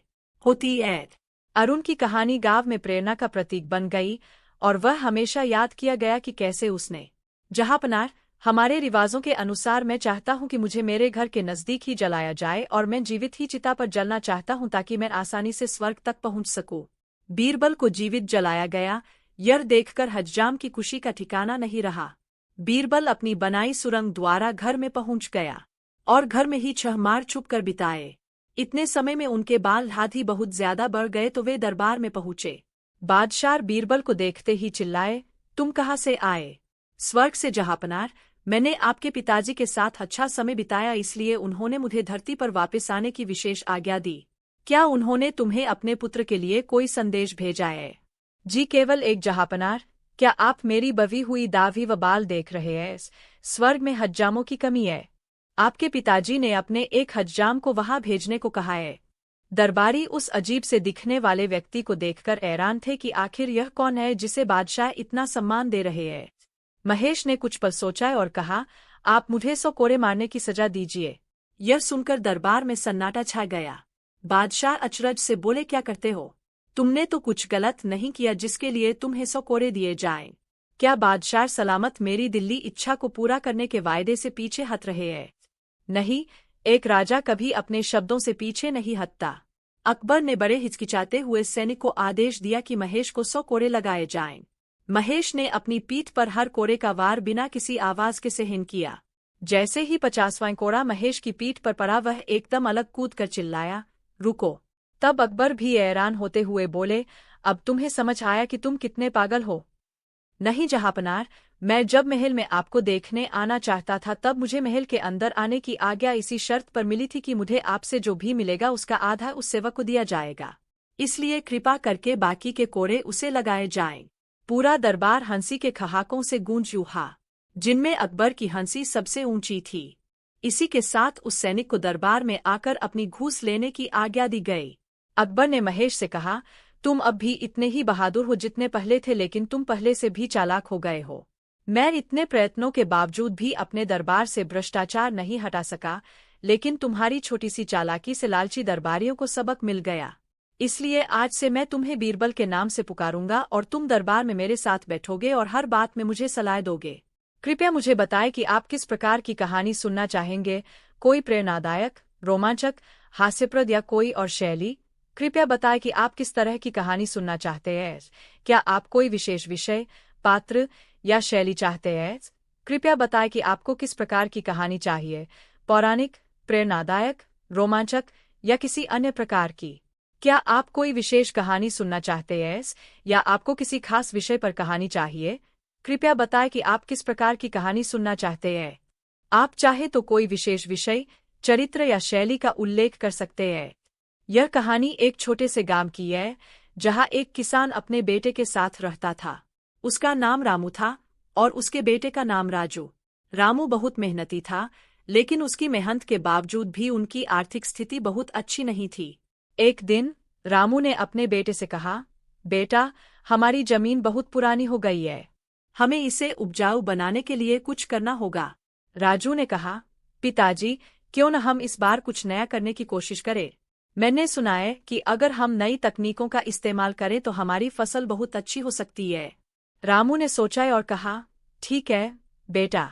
होती है। अरुण की कहानी गांव में प्रेरणा का प्रतीक बन गई और वह हमेशा याद किया गया कि कैसे उसने जहांपनाह हमारे रिवाजों के अनुसार मैं चाहता हूँ कि मुझे मेरे घर के नज़दीक ही जलाया जाए और मैं जीवित ही चिता पर जलना चाहता हूँ ताकि मैं आसानी से स्वर्ग तक पहुँच सकूँ। बीरबल को जीवित जलाया गया। यह देखकर हज्जाम की खुशी का ठिकाना नहीं रहा। बीरबल अपनी बनाई सुरंग द्वारा घर में पहुँच गया और घर में ही 6 माह छुप कर बिताए। इतने समय में उनके बाल हाथी बहुत ज्यादा बढ़ गए तो वे दरबार में पहुँचे। बादशाह बीरबल को देखते ही चिल्लाए, तुम कहाँ से आए? स्वर्ग से जहाँपनार, मैंने आपके पिताजी के साथ अच्छा समय बिताया इसलिए उन्होंने मुझे धरती पर वापस आने की विशेष आज्ञा दी। क्या उन्होंने तुम्हें अपने पुत्र के लिए कोई संदेश भेजा है? जी केवल एक जहाँपनार। क्या आप मेरी बवी हुई दाढ़ी व बाल देख रहे हैं? स्वर्ग में हज्जामों की कमी है। आपके पिताजी ने अपने एक हज्जाम को वहां भेजने को कहा है। दरबारी उस अजीब से दिखने वाले व्यक्ति को देखकर हैरान थे कि आखिर यह कौन है जिसे बादशाह इतना सम्मान दे रहे हैं। महेश ने कुछ पल सोचा और कहा, आप मुझे 100 कोड़े मारने की सजा दीजिए। यह सुनकर दरबार में सन्नाटा छा गया। बादशाह अचरज से बोले, क्या करते हो? तुमने तो कुछ गलत नहीं किया जिसके लिए तुम्हें 100 कोड़े दिए जाएं। क्या बादशाह सलामत मेरी दिल्ली इच्छा को पूरा करने के वायदे से पीछे हट रहे हैं? नहीं, एक राजा कभी अपने शब्दों से पीछे नहीं हटता। अकबर ने बड़े हिचकिचाते हुए सैनिक को आदेश दिया कि महेश को 100 कोड़े लगाए जाएं। महेश ने अपनी पीठ पर हर कोड़े का वार बिना किसी आवाज के सहन किया। जैसे ही 50वां कोड़ा महेश की पीठ पर पड़ा वह एकदम अलग कूद कर चिल्लाया, रुको। तब अकबर भी हैरान होते हुए बोले, अब तुम्हें समझ आया कि तुम कितने पागल हो? नहीं जहाँपनार, मैं जब महल में आपको देखने आना चाहता था तब मुझे महल के अंदर आने की आज्ञा इसी शर्त पर मिली थी कि मुझे आपसे जो भी मिलेगा उसका आधा उस सेवक को दिया जाएगा। इसलिए कृपा करके बाकी के कोड़े उसे लगाए जाएं। पूरा दरबार हंसी के ठहाकों से गूंज उठा, जिनमें अकबर की हंसी सबसे ऊंची थी। इसी के साथ उस सैनिक को दरबार में आकर अपनी घूस लेने की आज्ञा दी गई। अकबर ने महेश से कहा, तुम अब भी इतने ही बहादुर हो जितने पहले थे, लेकिन तुम पहले से भी चालाक हो गए हो। मैं इतने प्रयत्नों के बावजूद भी अपने दरबार से भ्रष्टाचार नहीं हटा सका, लेकिन तुम्हारी छोटी सी चालाकी से लालची दरबारियों को सबक मिल गया। इसलिए आज से मैं तुम्हें बीरबल के नाम से पुकारूंगा और तुम दरबार में मेरे साथ बैठोगे और हर बात में मुझे सलाह दोगे। कृपया मुझे बताएं कि आप किस प्रकार की कहानी सुनना चाहेंगे, कोई प्रेरणादायक, रोमांचक, हास्यप्रद या कोई और शैली। कृपया बताएं कि आप किस तरह की कहानी सुनना चाहते हैं। क्या आप कोई विशेष विषय, पात्र या शैली चाहते हैं? कृपया बताएं कि आपको किस प्रकार की कहानी चाहिए, पौराणिक, प्रेरणादायक, रोमांचक या किसी अन्य प्रकार की। क्या आप कोई विशेष कहानी सुनना चाहते हैं या आपको किसी खास विषय पर कहानी चाहिए? कृपया बताएं कि आप किस प्रकार की कहानी सुनना चाहते हैं। आप चाहे तो कोई विशेष विषय, चरित्र या शैली का उल्लेख कर सकते हैं। यह कहानी एक छोटे से गांव की है जहां एक किसान अपने बेटे के साथ रहता था। उसका नाम रामू था और उसके बेटे का नाम राजू। रामू बहुत मेहनती था, लेकिन उसकी मेहनत के बावजूद भी उनकी आर्थिक स्थिति बहुत अच्छी नहीं थी। एक दिन रामू ने अपने बेटे से कहा, बेटा, हमारी जमीन बहुत पुरानी हो गई है, हमें इसे उपजाऊ बनाने के लिए कुछ करना होगा। राजू ने कहा, पिताजी, क्यों न हम इस बार कुछ नया करने की कोशिश करें। मैंने सुना है कि अगर हम नई तकनीकों का इस्तेमाल करें तो हमारी फसल बहुत अच्छी हो सकती है। रामू ने सोचा और कहा, ठीक है बेटा,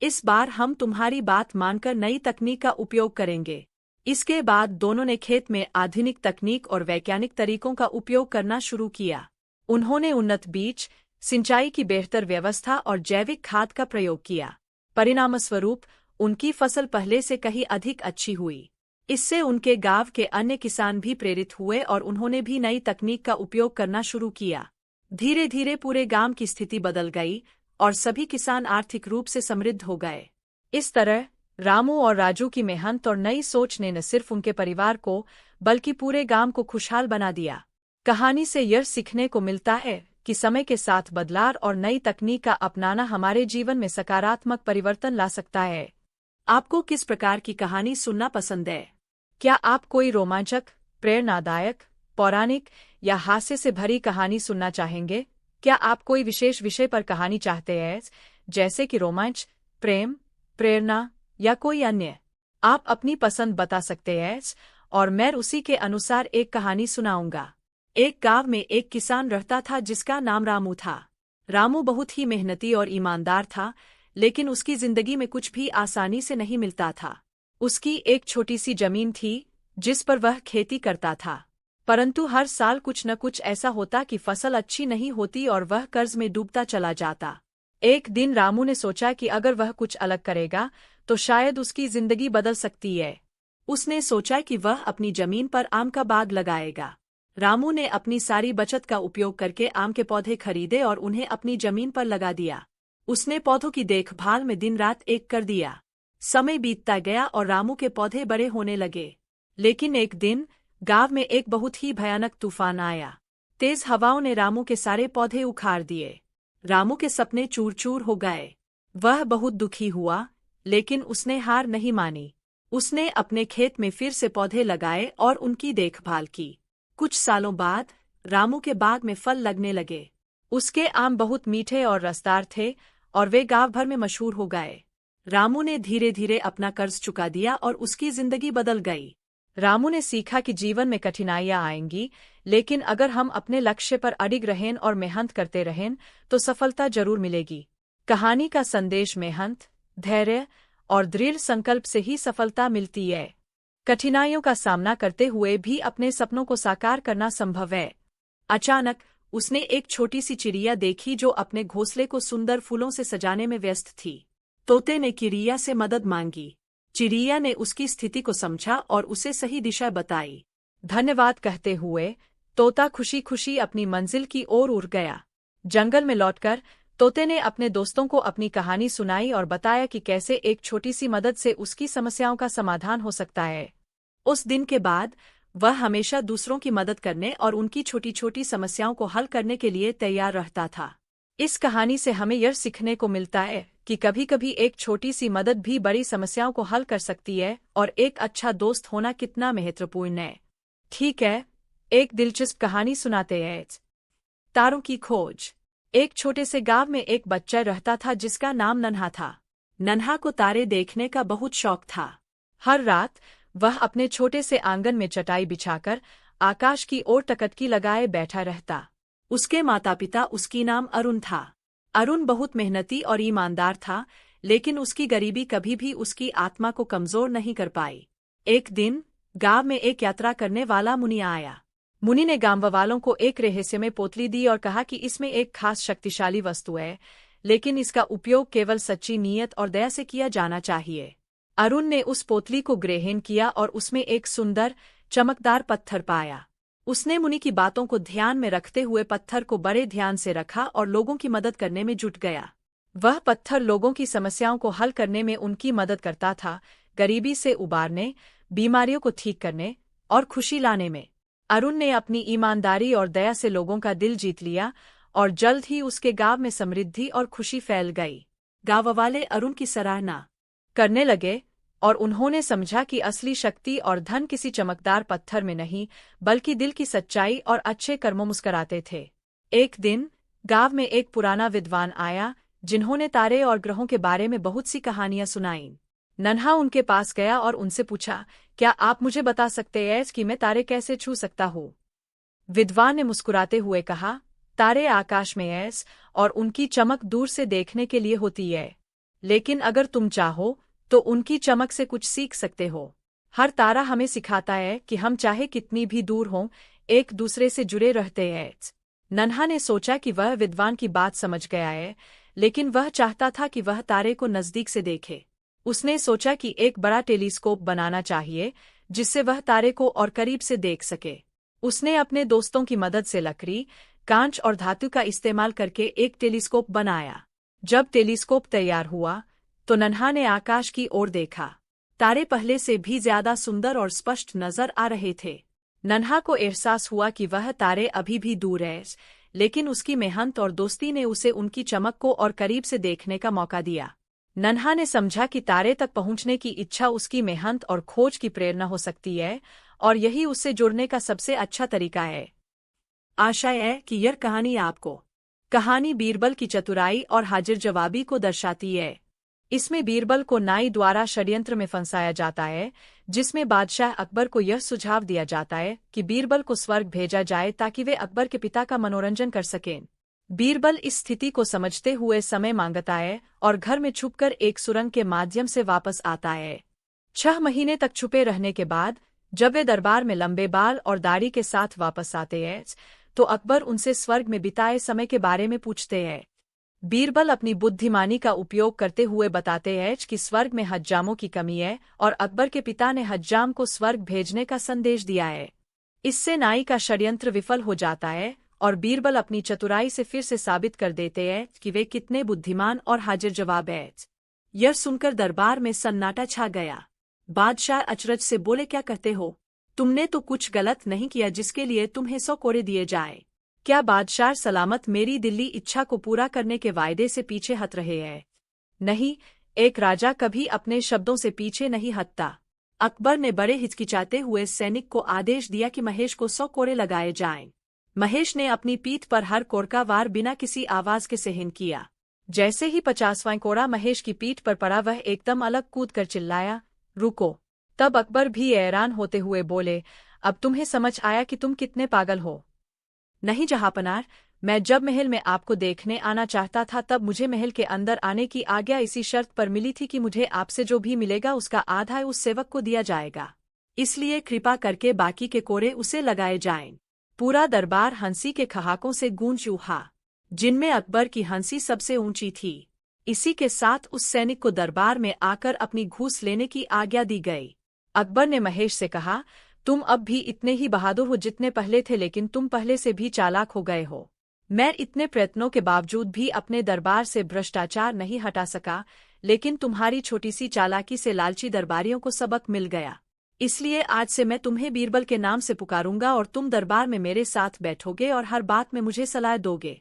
इस बार हम तुम्हारी बात मानकर नई तकनीक का उपयोग करेंगे। इसके बाद दोनों ने खेत में आधुनिक तकनीक और वैज्ञानिक तरीकों का उपयोग करना शुरू किया। उन्होंने उन्नत बीज, सिंचाई की बेहतर व्यवस्था और जैविक खाद का प्रयोग किया। परिणामस्वरूप उनकी फसल पहले से कहीं अधिक अच्छी हुई। इससे उनके गांव के अन्य किसान भी प्रेरित हुए और उन्होंने भी नई तकनीक का उपयोग करना शुरू किया। धीरे धीरे पूरे गांव की स्थिति बदल गई और सभी किसान आर्थिक रूप से समृद्ध हो गए। इस तरह रामू और राजू की मेहनत और नई सोच ने न सिर्फ उनके परिवार को बल्कि पूरे गांव को खुशहाल बना दिया। कहानी से यह सीखने को मिलता है कि समय के साथ बदलाव और नई तकनीक का अपनाना हमारे जीवन में सकारात्मक परिवर्तन ला सकता है। आपको किस प्रकार की कहानी सुनना पसंद है? क्या आप कोई रोमांचक, प्रेरणादायक, पौराणिक या हास्य से भरी कहानी सुनना चाहेंगे? क्या आप कोई विशेष विषय पर कहानी चाहते हैं, जैसे कि रोमांच, प्रेम, प्रेरणा या कोई अन्य? आप अपनी पसंद बता सकते हैं और मैं उसी के अनुसार एक कहानी सुनाऊंगा। एक गांव में एक किसान रहता था जिसका नाम रामू था। रामू बहुत ही मेहनती और ईमानदार था, लेकिन उसकी जिंदगी में कुछ भी आसानी से नहीं मिलता था। उसकी एक छोटी सी जमीन थी जिस पर वह खेती करता था, परंतु हर साल कुछ न कुछ ऐसा होता कि फसल अच्छी नहीं होती और वह कर्ज में डूबता चला जाता। एक दिन रामू ने सोचा कि अगर वह कुछ अलग करेगा तो शायद उसकी जिंदगी बदल सकती है। उसने सोचा कि वह अपनी जमीन पर आम का बाग लगाएगा। रामू ने अपनी सारी बचत का उपयोग करके आम के पौधे खरीदे और उन्हें अपनी जमीन पर लगा दिया। उसने पौधों की देखभाल में दिन रात एक कर दिया। समय बीतता गया और रामू के पौधे बड़े होने लगे। लेकिन एक दिन गांव में एक बहुत ही भयानक तूफान आया। तेज हवाओं ने रामू के सारे पौधे उखाड़ दिए। रामू के सपने चूर चूर हो गए। वह बहुत दुखी हुआ, लेकिन उसने हार नहीं मानी। उसने अपने खेत में फिर से पौधे लगाए और उनकी देखभाल की। कुछ सालों बाद रामू के बाग में फल लगने लगे। उसके आम बहुत मीठे और रसदार थे और वे गांव भर में मशहूर हो गए। रामू ने धीरे धीरे अपना कर्ज चुका दिया और उसकी जिंदगी बदल गई। रामू ने सीखा कि जीवन में कठिनाइयां आएंगी, लेकिन अगर हम अपने लक्ष्य पर अडिग रहें और मेहनत करते रहें तो सफलता जरूर मिलेगी। कहानी का संदेश मेहनत, धैर्य और दृढ़ संकल्प से ही सफलता मिलती है। कठिनाइयों का सामना करते हुए भी अपने सपनों को साकार करना संभव है। अचानक उसने एक छोटी सी चिड़िया देखी जो अपने घोंसले को सुंदर फूलों से सजाने में व्यस्त थी। तोते ने चिड़िया से मदद मांगी। चिड़िया ने उसकी स्थिति को समझा और उसे सही दिशा बताई। धन्यवाद कहते हुए तोता खुशी खुशी अपनी मंजिल की ओर उड़ गया। जंगल में लौटकर तोते ने अपने दोस्तों को अपनी कहानी सुनाई और बताया कि कैसे एक छोटी सी मदद से उसकी समस्याओं का समाधान हो सकता है। उस दिन के बाद वह हमेशा दूसरों की मदद करने और उनकी छोटी छोटी समस्याओं को हल करने के लिए तैयार रहता था। इस कहानी से हमें यह सीखने को मिलता है कि कभी कभी एक छोटी सी मदद भी बड़ी समस्याओं को हल कर सकती है और एक अच्छा दोस्त होना कितना महत्वपूर्ण है। ठीक है, एक दिलचस्प कहानी सुनाते हैं। तारों की खोज। एक छोटे से गांव में एक बच्चा रहता था जिसका नाम नन्हा था। नन्हा को तारे देखने का बहुत शौक था। हर रात वह अपने छोटे से आंगन में चटाई बिछाकर आकाश की ओर टकटकी लगाए बैठा रहता। उसके माता पिता उसकी नाम अरुण था। अरुण बहुत मेहनती और ईमानदार था, लेकिन उसकी गरीबी कभी भी उसकी आत्मा को कमजोर नहीं कर पाई। एक दिन गांव में एक यात्रा करने वाला मुनि आया। मुनि ने गांव वालों को एक रहस्यमय पोतली दी और कहा कि इसमें एक खास शक्तिशाली वस्तु है, लेकिन इसका उपयोग केवल सच्ची नीयत और दया से किया जाना चाहिए। अरुण ने उस पोतली को ग्रहण किया और उसमें एक सुंदर चमकदार पत्थर पाया। उसने मुनि की बातों को ध्यान में रखते हुए पत्थर को बड़े ध्यान से रखा और लोगों की मदद करने में जुट गया। वह पत्थर लोगों की समस्याओं को हल करने में उनकी मदद करता था, गरीबी से उबारने, बीमारियों को ठीक करने और खुशी लाने में। अरुण ने अपनी ईमानदारी और दया से लोगों का दिल जीत लिया और जल्द ही उसके गांव में समृद्धि और खुशी फैल गई। गांव वाले अरुण की सराहना करने लगे और उन्होंने समझा कि असली शक्ति और धन किसी चमकदार पत्थर में नहीं, बल्कि दिल की सच्चाई और अच्छे कर्मों मुस्कुराते थे। एक दिन गांव में एक पुराना विद्वान आया जिन्होंने तारे और ग्रहों के बारे में बहुत सी कहानियां सुनाईं। नन्हा उनके पास गया और उनसे पूछा, क्या आप मुझे बता सकते हैं कि मैं तारे कैसे छू सकता हूँ? विद्वान ने मुस्कुराते हुए कहा, तारे आकाश में हैं और उनकी चमक दूर से देखने के लिए होती है, लेकिन अगर तुम चाहो तो उनकी चमक से कुछ सीख सकते हो। हर तारा हमें सिखाता है कि हम चाहे कितनी भी दूर हों, एक दूसरे से जुड़े रहते हैं। नन्हा ने सोचा कि वह विद्वान की बात समझ गया है, लेकिन वह चाहता था कि वह तारे को नजदीक से देखे। उसने सोचा कि एक बड़ा टेलीस्कोप बनाना चाहिए जिससे वह तारे को और करीब से देख सके। उसने अपने दोस्तों की मदद से लकड़ी, कांच और धातु का इस्तेमाल करके एक टेलीस्कोप बनाया। जब टेलीस्कोप तैयार हुआ तो नन्हा ने आकाश की ओर देखा। तारे पहले से भी ज्यादा सुंदर और स्पष्ट नजर आ रहे थे। नन्हा को एहसास हुआ कि वह तारे अभी भी दूर हैं, लेकिन उसकी मेहनत और दोस्ती ने उसे उनकी चमक को और करीब से देखने का मौका दिया। नन्हा ने समझा कि तारे तक पहुंचने की इच्छा उसकी मेहनत और खोज की प्रेरणा हो सकती है, और यही उससे जुड़ने का सबसे अच्छा तरीका है। आशा है कि यह कहानी बीरबल की चतुराई और हाजिर जवाबी को दर्शाती है। इसमें बीरबल को नाई द्वारा षड्यंत्र में फंसाया जाता है, जिसमें बादशाह अकबर को यह सुझाव दिया जाता है कि बीरबल को स्वर्ग भेजा जाए ताकि वे अकबर के पिता का मनोरंजन कर सकें। बीरबल इस स्थिति को समझते हुए समय मांगता है और घर में छुपकर एक सुरंग के माध्यम से वापस आता है। 6 महीने तक छुपे रहने के बाद जब वे दरबार में लंबे बाल और दाढ़ी के साथ वापस आते हैं तो अकबर उनसे स्वर्ग में बिताए समय के बारे में पूछते हैं। बीरबल अपनी बुद्धिमानी का उपयोग करते हुए बताते हैं कि स्वर्ग में हज्जामों की कमी है और अकबर के पिता ने हज्जाम को स्वर्ग भेजने का संदेश दिया है। इससे नाई का षड्यंत्र विफल हो जाता है और बीरबल अपनी चतुराई से फिर से साबित कर देते हैं कि वे कितने बुद्धिमान और हाजिर जवाब हैं। यह सुनकर दरबार में सन्नाटा छा गया। बादशाह अचरज से बोले, क्या कहते हो? तुमने तो कुछ गलत नहीं किया जिसके लिए तुम्हें 100 कोड़े दिए जाए। क्या बादशाह सलामत मेरी दिल्ली इच्छा को पूरा करने के वायदे से पीछे हट रहे हैं? नहीं, एक राजा कभी अपने शब्दों से पीछे नहीं हटता। अकबर ने बड़े हिचकिचाते हुए सैनिक को आदेश दिया कि महेश को 100 कोड़े लगाए जाएं। महेश ने अपनी पीठ पर हर कोड़ का वार बिना किसी आवाज के सहन किया। जैसे ही 50वां कोड़ा महेश की पीठ पर पड़ा वह एकदम अलग कूद कर चिल्लाया, रुको। तब अकबर भी हैरान होते हुए बोले, अब तुम्हें समझ आया कि तुम कितने पागल हो? नहीं जहांपनार, मैं जब महल में आपको देखने आना चाहता था तब मुझे महल के अंदर आने की आज्ञा इसी शर्त पर मिली थी कि मुझे आपसे जो भी मिलेगा उसका आधा उस सेवक को दिया जाएगा। इसलिए कृपा करके बाकी के कोड़े उसे लगाए जाएं। पूरा दरबार हंसी के ठहाकों से गूंज उठा, जिनमें अकबर की हंसी सबसे ऊंची थी। इसी के साथ उस सैनिक को दरबार में आकर अपनी घूस लेने की आज्ञा दी गई। अकबर ने महेश से कहा, तुम अब भी इतने ही बहादुर हो जितने पहले थे, लेकिन तुम पहले से भी चालाक हो गए हो। मैं इतने प्रयत्नों के बावजूद भी अपने दरबार से भ्रष्टाचार नहीं हटा सका, लेकिन तुम्हारी छोटी सी चालाकी से लालची दरबारियों को सबक मिल गया। इसलिए आज से मैं तुम्हें बीरबल के नाम से पुकारूंगा और तुम दरबार में मेरे साथ बैठोगे और हर बात में मुझे सलाह दोगे।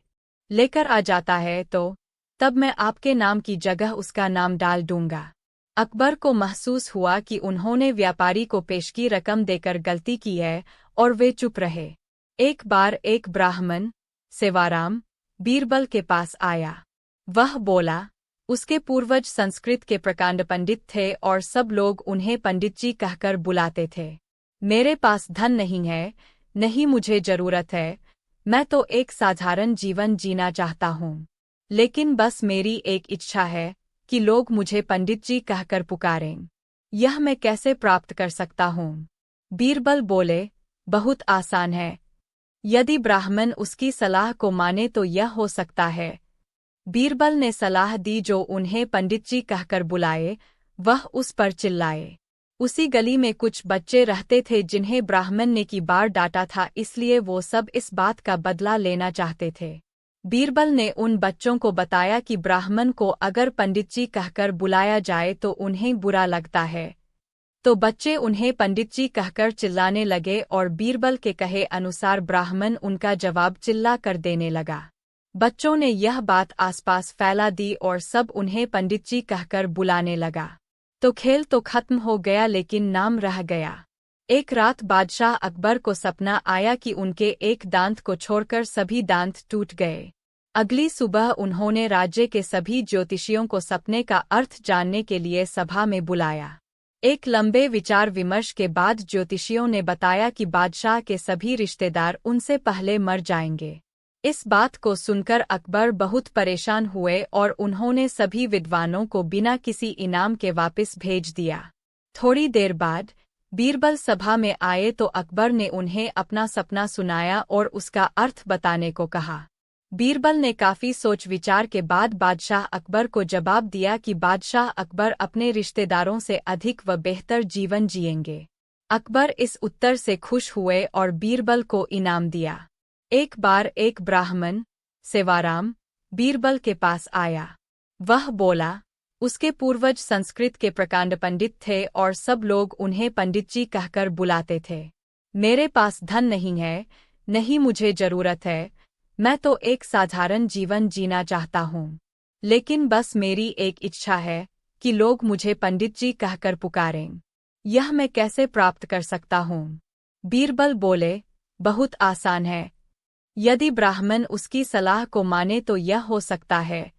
लेकर आ जाता है तो तब मैं आपके नाम की जगह उसका नाम डाल दूंगा। अकबर को महसूस हुआ कि उन्होंने व्यापारी को पेशगी रकम देकर गलती की है और वे चुप रहे। एक बार एक ब्राह्मण सेवाराम बीरबल के पास आया। वह बोला, उसके पूर्वज संस्कृत के प्रकांड पंडित थे और सब लोग उन्हें पंडित जी कहकर बुलाते थे। मेरे पास धन नहीं है, नहीं मुझे जरूरत है, मैं तो एक साधारण जीवन जीना चाहता हूँ। लेकिन बस मेरी एक इच्छा है कि लोग मुझे पंडित जी कहकर पुकारें। यह मैं कैसे प्राप्त कर सकता हूँ? बीरबल बोले, बहुत आसान है। यदि ब्राह्मण उसकी सलाह को माने तो यह हो सकता है। बीरबल ने सलाह दी जो उन्हें पंडित जी कहकर बुलाए, वह उस पर चिल्लाए। उसी गली में कुछ बच्चे रहते थे जिन्हें ब्राह्मण ने की बार डांटा था, इसलिए वो सब इस बात का बदला लेना चाहते थे। बीरबल ने उन बच्चों को बताया कि ब्राह्मण को अगर पंडित जी कहकर बुलाया जाए तो उन्हें बुरा लगता है। तो बच्चे उन्हें पंडित जी कहकर चिल्लाने लगे और बीरबल के कहे अनुसार ब्राह्मण उनका जवाब चिल्ला कर देने लगा। बच्चों ने यह बात आसपास फैला दी और सब उन्हें पंडित जी कहकर बुलाने लगा। तो खेल तो खत्म हो गया लेकिन नाम रह गया। एक रात बादशाह अकबर को सपना आया कि उनके एक दांत को छोड़कर सभी दांत टूट गए। अगली सुबह उन्होंने राज्य के सभी ज्योतिषियों को सपने का अर्थ जानने के लिए सभा में बुलाया। एक लंबे विचार विमर्श के बाद ज्योतिषियों ने बताया कि बादशाह के सभी रिश्तेदार उनसे पहले मर जाएंगे। इस बात को सुनकर अकबर बहुत परेशान हुए और उन्होंने सभी विद्वानों को बिना किसी इनाम के वापस भेज दिया। थोड़ी देर बाद बीरबल सभा में आए तो अकबर ने उन्हें अपना सपना सुनाया और उसका अर्थ बताने को कहा। बीरबल ने काफी सोच विचार के बाद बादशाह अकबर को जवाब दिया कि बादशाह अकबर अपने रिश्तेदारों से अधिक व बेहतर जीवन जिएंगे। अकबर इस उत्तर से खुश हुए और बीरबल को इनाम दिया। एक बार एक ब्राह्मण सेवाराम बीरबल के पास आया। वह बोला, उसके पूर्वज संस्कृत के प्रकांड पंडित थे और सब लोग उन्हें पंडित जी कहकर बुलाते थे। मेरे पास धन नहीं है, नहीं मुझे जरूरत है, मैं तो एक साधारण जीवन जीना चाहता हूँ। लेकिन बस मेरी एक इच्छा है कि लोग मुझे पंडित जी कहकर पुकारें। यह मैं कैसे प्राप्त कर सकता हूँ? बीरबल बोले, बहुत आसान है। यदि ब्राह्मण उसकी सलाह को माने तो यह हो सकता है।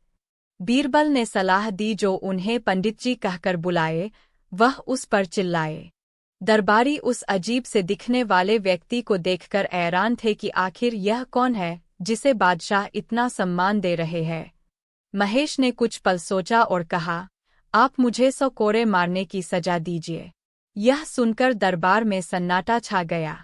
बीरबल ने सलाह दी जो उन्हें पंडित जी कहकर बुलाए, वह उस पर चिल्लाए। दरबारी उस अजीब से दिखने वाले व्यक्ति को देखकर हैरान थे कि आखिर यह कौन है जिसे बादशाह इतना सम्मान दे रहे हैं। महेश ने कुछ पल सोचा और कहा, आप मुझे 100 कोड़े मारने की सजा दीजिए। यह सुनकर दरबार में सन्नाटा छा गया।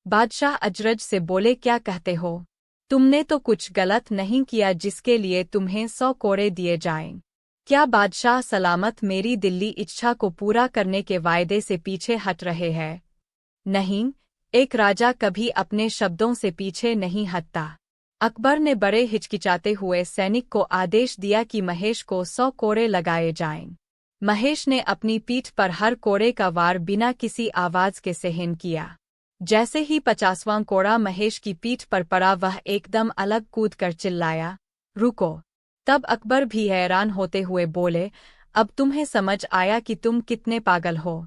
बादशाह अजरज से बोले, क्या कहते हो? तुमने तो कुछ गलत नहीं किया जिसके लिए तुम्हें 100 कोड़े दिए जाएं। क्या बादशाह सलामत मेरी दिल्ली इच्छा को पूरा करने के वायदे से पीछे हट रहे हैं? नहीं, एक राजा कभी अपने शब्दों से पीछे नहीं हटता। अकबर ने बड़े हिचकिचाते हुए सैनिक को आदेश दिया कि महेश को 100 कोड़े लगाए जाएं। महेश ने अपनी पीठ पर हर कोड़े का वार बिना किसी आवाज के सहन किया। जैसे ही 50वां कोड़ा महेश की पीठ पर पड़ा, वह एकदम अलग कूद कर चिल्लाया, रुको। तब अकबर भी हैरान होते हुए बोले, अब तुम्हें समझ आया कि तुम कितने पागल हो?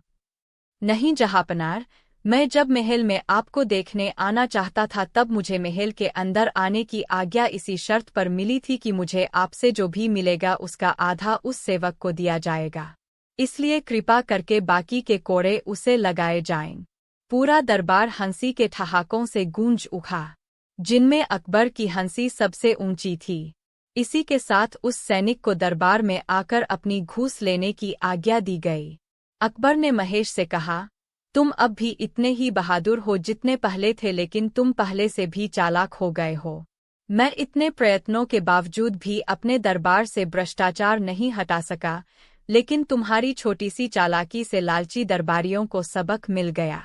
नहीं जहांपनार, मैं जब महल में आपको देखने आना चाहता था तब मुझे महल के अंदर आने की आज्ञा इसी शर्त पर मिली थी कि मुझे आपसे जो भी मिलेगा उसका आधा उस सेवक को दिया जाएगा। इसलिए कृपा करके बाकी के कोड़े उसे लगाए जाएं। पूरा दरबार हंसी के ठहाकों से गूंज उठा, जिनमें अकबर की हंसी सबसे ऊंची थी। इसी के साथ उस सैनिक को दरबार में आकर अपनी घूस लेने की आज्ञा दी गई। अकबर ने महेश से कहा, तुम अब भी इतने ही बहादुर हो जितने पहले थे, लेकिन तुम पहले से भी चालाक हो गए हो। मैं इतने प्रयत्नों के बावजूद भी अपने दरबार से भ्रष्टाचार नहीं हटा सका, लेकिन तुम्हारी छोटी सी चालाकी से लालची दरबारियों को सबक मिल गया।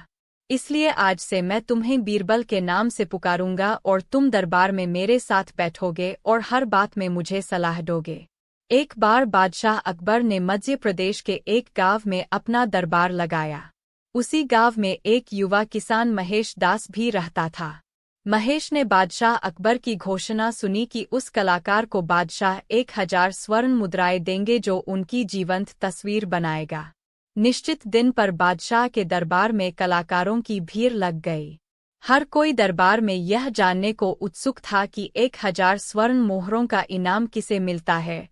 इसलिए आज से मैं तुम्हें बीरबल के नाम से पुकारूंगा और तुम दरबार में मेरे साथ बैठोगे और हर बात में मुझे सलाह दोगे। एक बार बादशाह अकबर ने मध्य प्रदेश के एक गांव में अपना दरबार लगाया। उसी गांव में एक युवा किसान महेश दास भी रहता था। महेश ने बादशाह अकबर की घोषणा सुनी कि उस कलाकार को बादशाह 1000 स्वर्ण मुद्राएं देंगे जो उनकी जीवंत तस्वीर बनाएगा। निश्चित दिन पर बादशाह के दरबार में कलाकारों की भीड़ लग गई। हर कोई दरबार में यह जानने को उत्सुक था कि 1000 स्वर्ण मोहरों का इनाम किसे मिलता है।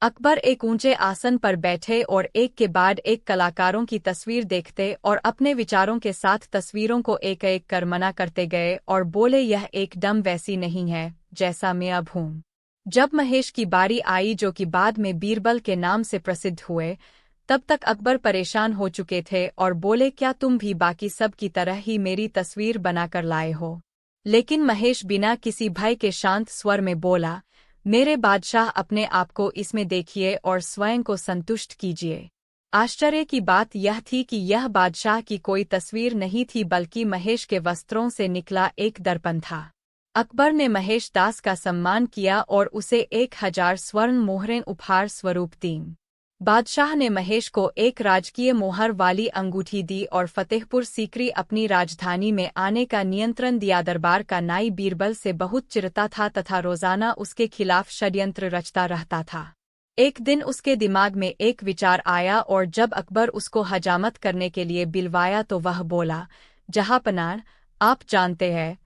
अकबर एक ऊंचे आसन पर बैठे और एक के बाद एक कलाकारों की तस्वीर देखते और अपने विचारों के साथ तस्वीरों को एक एक कर मना करते गए और बोले, यह एकदम वैसी नहीं है जैसा मैं अब हूँ। जब महेश की बारी आई, जो कि बाद में बीरबल के नाम से प्रसिद्ध हुए, तब तक अकबर परेशान हो चुके थे और बोले, क्या तुम भी बाकी सब की तरह ही मेरी तस्वीर बनाकर लाए हो? लेकिन महेश बिना किसी भय के शांत स्वर में बोला, मेरे बादशाह, अपने आप को इसमें देखिए और स्वयं को संतुष्ट कीजिए। आश्चर्य की बात यह थी कि यह बादशाह की कोई तस्वीर नहीं थी, बल्कि महेश के वस्त्रों से निकला एक दर्पण था। अकबर ने महेश दास का सम्मान किया और उसे 1000 स्वर्ण मोहरें उपहार स्वरूप दीं। बादशाह ने महेश को एक राजकीय मोहर वाली अंगूठी दी और फतेहपुर सीकरी अपनी राजधानी में आने का नियंत्रण दिया। दरबार का नाई बीरबल से बहुत चिढ़ता था तथा रोजाना उसके खिलाफ षड्यंत्र रचता रहता था। एक दिन उसके दिमाग में एक विचार आया और जब अकबर उसको हजामत करने के लिए बिलवाया तो वह बोला, जहांपनार, आप जानते हैं,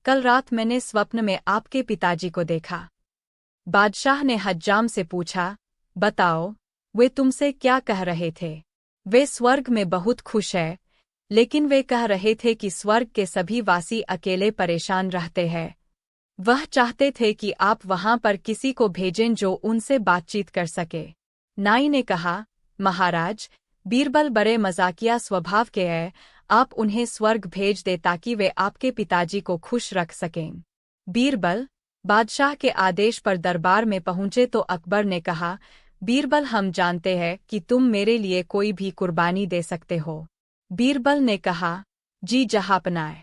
कल रात मैंने स्वप्न में आपके पिताजी को देखा। बादशाह ने हज्जाम से पूछा, बताओ, वे तुमसे क्या कह रहे थे? वे स्वर्ग में बहुत खुश है, लेकिन वे कह रहे थे कि स्वर्ग के सभी वासी अकेले परेशान रहते हैं। वह चाहते थे कि आप वहां पर किसी को भेजें जो उनसे बातचीत कर सके। नाई ने कहा, महाराज, बीरबल बड़े मजाकिया स्वभाव के हैं, आप उन्हें स्वर्ग भेज दे ताकि वे आपके पिताजी को खुश रख सकें। बीरबल बादशाह के आदेश पर दरबार में पहुंचे तो अकबर ने कहा, बीरबल, हम जानते हैं कि तुम मेरे लिए कोई भी कुर्बानी दे सकते हो। बीरबल ने कहा, जी जहांपनाह,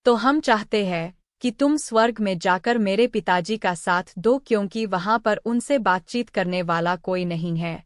तो हम चाहते हैं कि तुम स्वर्ग में जाकर मेरे पिताजी का साथ दो, क्योंकि वहां पर उनसे बातचीत करने वाला कोई नहीं है।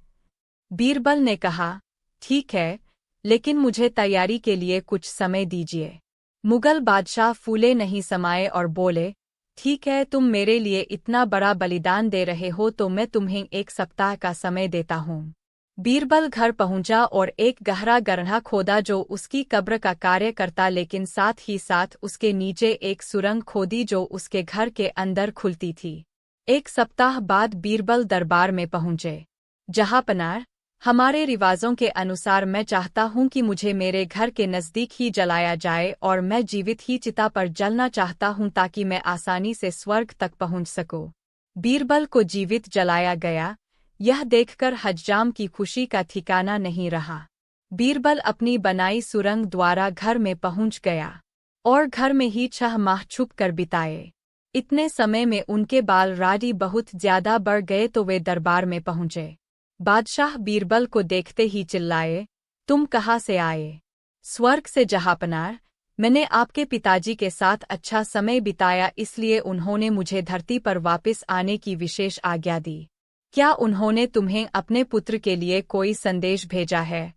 बीरबल ने कहा, ठीक है, लेकिन मुझे तैयारी के लिए कुछ समय दीजिए। मुगल बादशाह फूले नहीं समाये और बोले, ठीक है, तुम मेरे लिए इतना बड़ा बलिदान दे रहे हो तो मैं तुम्हें 1 सप्ताह का समय देता हूँ। बीरबल घर पहुंचा और एक गहरा गड्ढा खोदा जो उसकी कब्र का कार्य करता, लेकिन साथ ही साथ उसके नीचे एक सुरंग खोदी जो उसके घर के अंदर खुलती थी। 1 सप्ताह बाद बीरबल दरबार में पहुंचे। जहांपनार, हमारे रिवाजों के अनुसार मैं चाहता हूँ कि मुझे मेरे घर के नज़दीक ही जलाया जाए और मैं जीवित ही चिता पर जलना चाहता हूँ ताकि मैं आसानी से स्वर्ग तक पहुँच सकूँ। बीरबल को जीवित जलाया गया। यह देखकर हज्जाम की खुशी का ठिकाना नहीं रहा। बीरबल अपनी बनाई सुरंग द्वारा घर में पहुँच गया और घर में ही 6 माह छुप कर बिताए। इतने समय में उनके बाल राडी बहुत ज्यादा बढ़ गए तो वे दरबार में पहुँचे। बादशाह बीरबल को देखते ही चिल्लाए, तुम कहाँ से आए? स्वर्ग से जहाँपनार, मैंने आपके पिताजी के साथ अच्छा समय बिताया इसलिए उन्होंने मुझे धरती पर वापस आने की विशेष आज्ञा दी। क्या उन्होंने तुम्हें अपने पुत्र के लिए कोई संदेश भेजा है?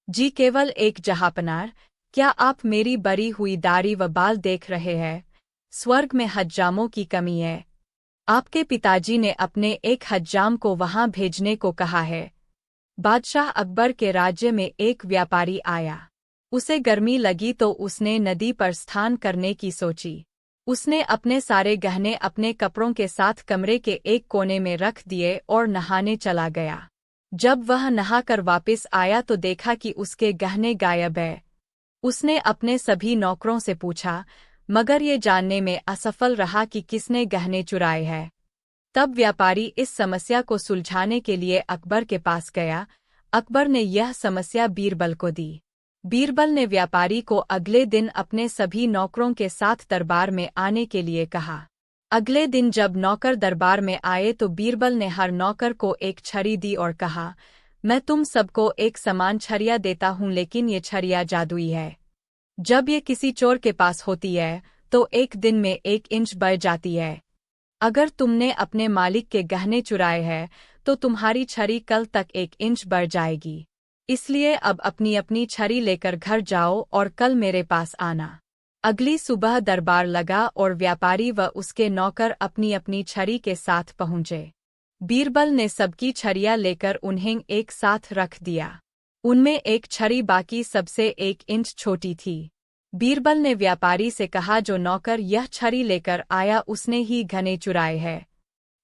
जी केवल एक जहाँपनार। क्या आप मेरी बरी हुई दाढ़ी व बाल देख रहे हैं? स्वर्ग में हज्जामों की कमी है। आपके पिताजी ने अपने एक हज्जाम को वहां भेजने को कहा है। बादशाह अकबर के राज्य में एक व्यापारी आया। उसे गर्मी लगी तो उसने नदी पर स्नान करने की सोची। उसने अपने सारे गहने अपने कपड़ों के साथ कमरे के एक कोने में रख दिए और नहाने चला गया। जब वह नहाकर वापस आया तो देखा कि उसके गहने गायब है। उसने अपने सभी नौकरों से पूछा, मगर ये जानने में असफल रहा कि किसने गहने चुराए हैं। तब व्यापारी इस समस्या को सुलझाने के लिए अकबर के पास गया। अकबर ने यह समस्या बीरबल को दी। बीरबल ने व्यापारी को अगले दिन अपने सभी नौकरों के साथ दरबार में आने के लिए कहा। अगले दिन जब नौकर दरबार में आए तो बीरबल ने हर नौकर को एक छड़ी दी और कहा, मैं तुम सबको एक समान छड़ियाँ देता हूँ, लेकिन ये छड़ियाँ जादुई है। जब ये किसी चोर के पास होती है तो एक दिन में 1 इंच बढ़ जाती है। अगर तुमने अपने मालिक के गहने चुराए हैं तो तुम्हारी छड़ी कल तक 1 इंच बढ़ जाएगी। इसलिए अब अपनी अपनी छड़ी लेकर घर जाओ और कल मेरे पास आना। अगली सुबह दरबार लगा और व्यापारी व उसके नौकर अपनी अपनी छड़ी के साथ पहुँचे। बीरबल ने सबकी छड़ियाँ लेकर उन्हें एक साथ रख दिया। उनमें एक छड़ी बाकी सबसे 1 इंच छोटी थी। बीरबल ने व्यापारी से कहा, जो नौकर यह छड़ी लेकर आया उसने ही गहने चुराए हैं।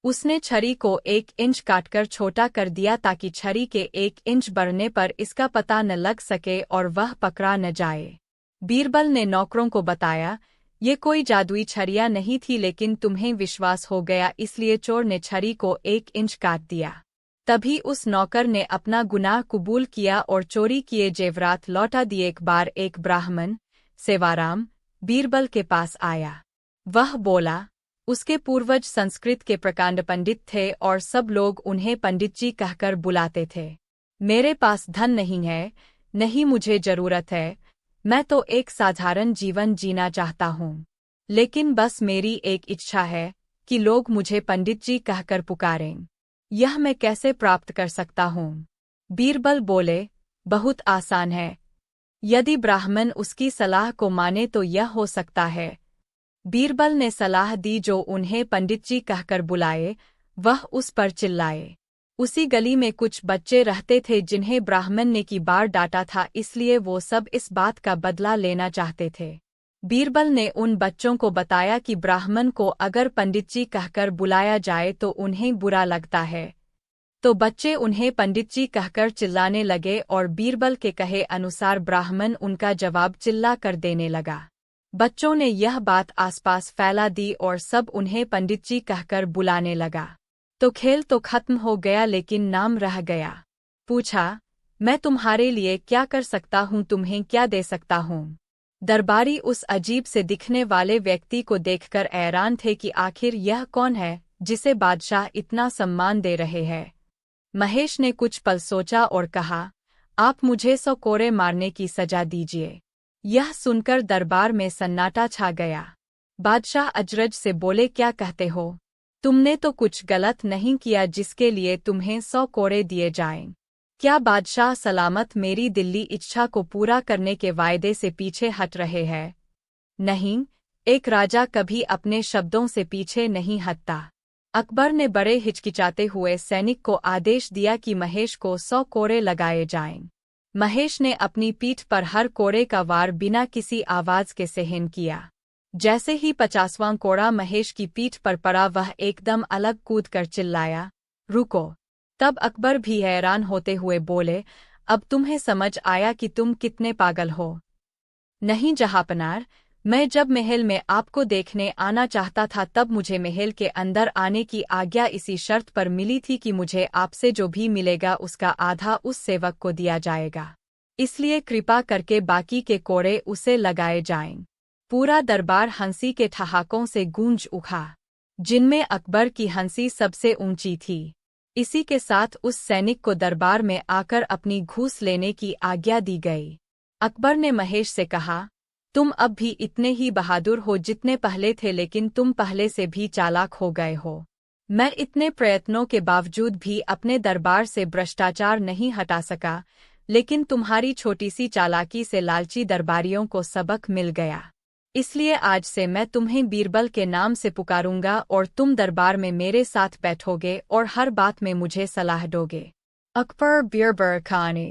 उसने छड़ी को 1 इंच काटकर छोटा कर दिया ताकि छड़ी के 1 इंच बढ़ने पर इसका पता न लग सके और वह पकड़ा न जाए। बीरबल ने नौकरों को बताया, ये कोई जादुई छड़ियाँ नहीं थी, लेकिन तुम्हें विश्वास हो गया इसलिए चोर ने छड़ी को 1 इंच काट दिया। तभी उस नौकर ने अपना गुनाह कबूल किया और चोरी किए जेवरात लौटा दिए। एक बार एक ब्राह्मण सेवाराम बीरबल के पास आया। वह बोला, उसके पूर्वज संस्कृत के प्रकांड पंडित थे और सब लोग उन्हें पंडित जी कहकर बुलाते थे। मेरे पास धन नहीं है, नहीं मुझे जरूरत है, मैं तो एक साधारण जीवन जीना चाहता हूँ। लेकिन बस मेरी एक इच्छा है कि लोग मुझे पंडित जी कहकर पुकारें। यह मैं कैसे प्राप्त कर सकता हूँ? बीरबल बोले, बहुत आसान है। यदि ब्राह्मण उसकी सलाह को माने तो यह हो सकता है। बीरबल ने सलाह दी, जो उन्हें पंडित जी कहकर बुलाए। वह उस पर चिल्लाए। उसी गली में कुछ बच्चे रहते थे जिन्हें ब्राह्मण ने की बार डांटा था, इसलिए वो सब इस बात का बदला लेना चाहते थे। बीरबल ने उन बच्चों को बताया कि ब्राह्मण को अगर पंडित जी कहकर बुलाया जाए तो उन्हें बुरा लगता है। तो बच्चे उन्हें पंडित जी कहकर चिल्लाने लगे और बीरबल के कहे अनुसार ब्राह्मण उनका जवाब चिल्ला कर देने लगा। बच्चों ने यह बात आसपास फैला दी और सब उन्हें पंडित जी कहकर बुलाने लगा। तो खेल तो खत्म हो गया, लेकिन नाम रह गया। पूछा, मैं तुम्हारे लिए क्या कर सकता हूँ, तुम्हें क्या दे सकता हूँ? दरबारी उस अजीब से दिखने वाले व्यक्ति को देखकर हैरान थे कि आखिर यह कौन है जिसे बादशाह इतना सम्मान दे रहे हैं। महेश ने कुछ पल सोचा और कहा, आप मुझे 100 कोड़े मारने की सजा दीजिए। यह सुनकर दरबार में सन्नाटा छा गया। बादशाह अजरज से बोले, क्या कहते हो? तुमने तो कुछ गलत नहीं किया जिसके लिए तुम्हें 100 कोड़े दिए जाएं। क्या बादशाह सलामत मेरी दिल्ली इच्छा को पूरा करने के वायदे से पीछे हट रहे हैं? नहीं, एक राजा कभी अपने शब्दों से पीछे नहीं हटता। अकबर ने बड़े हिचकिचाते हुए सैनिक को आदेश दिया कि महेश को 100 कोड़े लगाए जाएं। महेश ने अपनी पीठ पर हर कोड़े का वार बिना किसी आवाज के सहन किया। जैसे ही 50वां कोड़ा महेश की पीठ पर पड़ा, वह एकदम अलग कूद कर चिल्लाया, रुको। तब अकबर भी हैरान होते हुए बोले, अब तुम्हें समझ आया कि तुम कितने पागल हो। नहीं जहाँपनार, मैं जब महल में आपको देखने आना चाहता था तब मुझे महल के अंदर आने की आज्ञा इसी शर्त पर मिली थी कि मुझे आपसे जो भी मिलेगा उसका आधा उस सेवक को दिया जाएगा। इसलिए कृपा करके बाकी के कोड़े उसे लगाए जाएं। पूरा दरबार हंसी के ठहाकों से गूंज उठा, जिनमें अकबर की हंसी सबसे ऊंची थी। इसी के साथ उस सैनिक को दरबार में आकर अपनी घूस लेने की आज्ञा दी गई। अकबर ने महेश से कहा, तुम अब भी इतने ही बहादुर हो जितने पहले थे, लेकिन तुम पहले से भी चालाक हो गए हो। मैं इतने प्रयत्नों के बावजूद भी अपने दरबार से भ्रष्टाचार नहीं हटा सका, लेकिन तुम्हारी छोटी सी चालाकी से लालची दरबारियों को सबक मिल गया। इसलिए आज से मैं तुम्हें बीरबल के नाम से पुकारूंगा और तुम दरबार में मेरे साथ बैठोगे और हर बात में मुझे सलाह दोगे। अकबर बीरबल कहानी।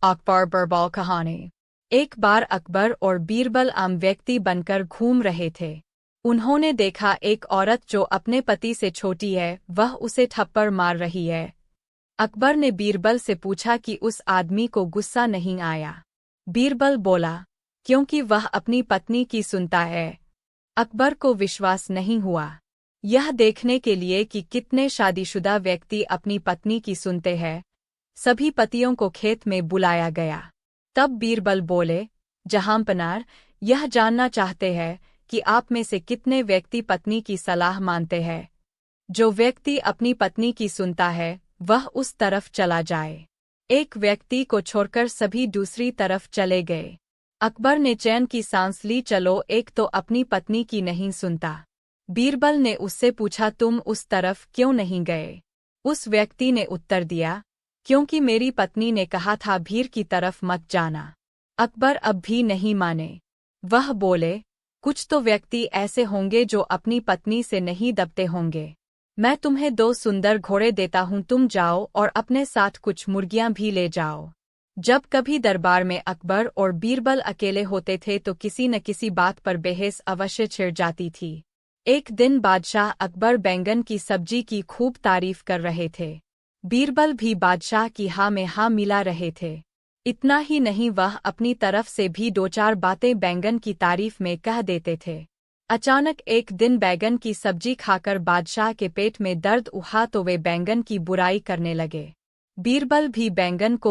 अकबर बीरबल कहानी। एक बार अकबर और बीरबल आम व्यक्ति बनकर घूम रहे थे। उन्होंने देखा एक औरत जो अपने पति से छोटी है, वह उसे थप्पड़ मार रही है। अकबर ने बीरबल से पूछा कि उस आदमी को गुस्सा नहीं आया। बीरबल बोला, क्योंकि वह अपनी पत्नी की सुनता है। अकबर को विश्वास नहीं हुआ। यह देखने के लिए कि कितने शादीशुदा व्यक्ति अपनी पत्नी की सुनते हैं, सभी पतियों को खेत में बुलाया गया। तब बीरबल बोले, जहाँपनार, यह जानना चाहते हैं कि आप में से कितने व्यक्ति पत्नी की सलाह मानते हैं। जो व्यक्ति अपनी पत्नी की सुनता है वह उस तरफ चला जाए। एक व्यक्ति को छोड़कर सभी दूसरी तरफ चले गए। अकबर ने चैन की सांस ली। चलो, एक तो अपनी पत्नी की नहीं सुनता। बीरबल ने उससे पूछा, तुम उस तरफ क्यों नहीं गए? उस व्यक्ति ने उत्तर दिया, क्योंकि मेरी पत्नी ने कहा था भीड़ की तरफ मत जाना। अकबर अब भी नहीं माने। वह बोले, कुछ तो व्यक्ति ऐसे होंगे जो अपनी पत्नी से नहीं दबते होंगे। मैं तुम्हें 2 सुंदर घोड़े देता हूँ, तुम जाओ और अपने साथ कुछ मुर्गियां भी ले जाओ। जब कभी दरबार में अकबर और बीरबल अकेले होते थे तो किसी न किसी बात पर बहस अवश्य छिड़ जाती थी। एक दिन बादशाह अकबर बैंगन की सब्जी की खूब तारीफ कर रहे थे। बीरबल भी बादशाह की हाँ में हाँ मिला रहे थे। इतना ही नहीं, वह अपनी तरफ से भी 2-4 बातें बैंगन की तारीफ में कह देते थे। अचानक एक दिन बैंगन की सब्जी खाकर बादशाह के पेट में दर्द उठा तो वे बैंगन की बुराई करने लगे। बीरबल भी बैंगन को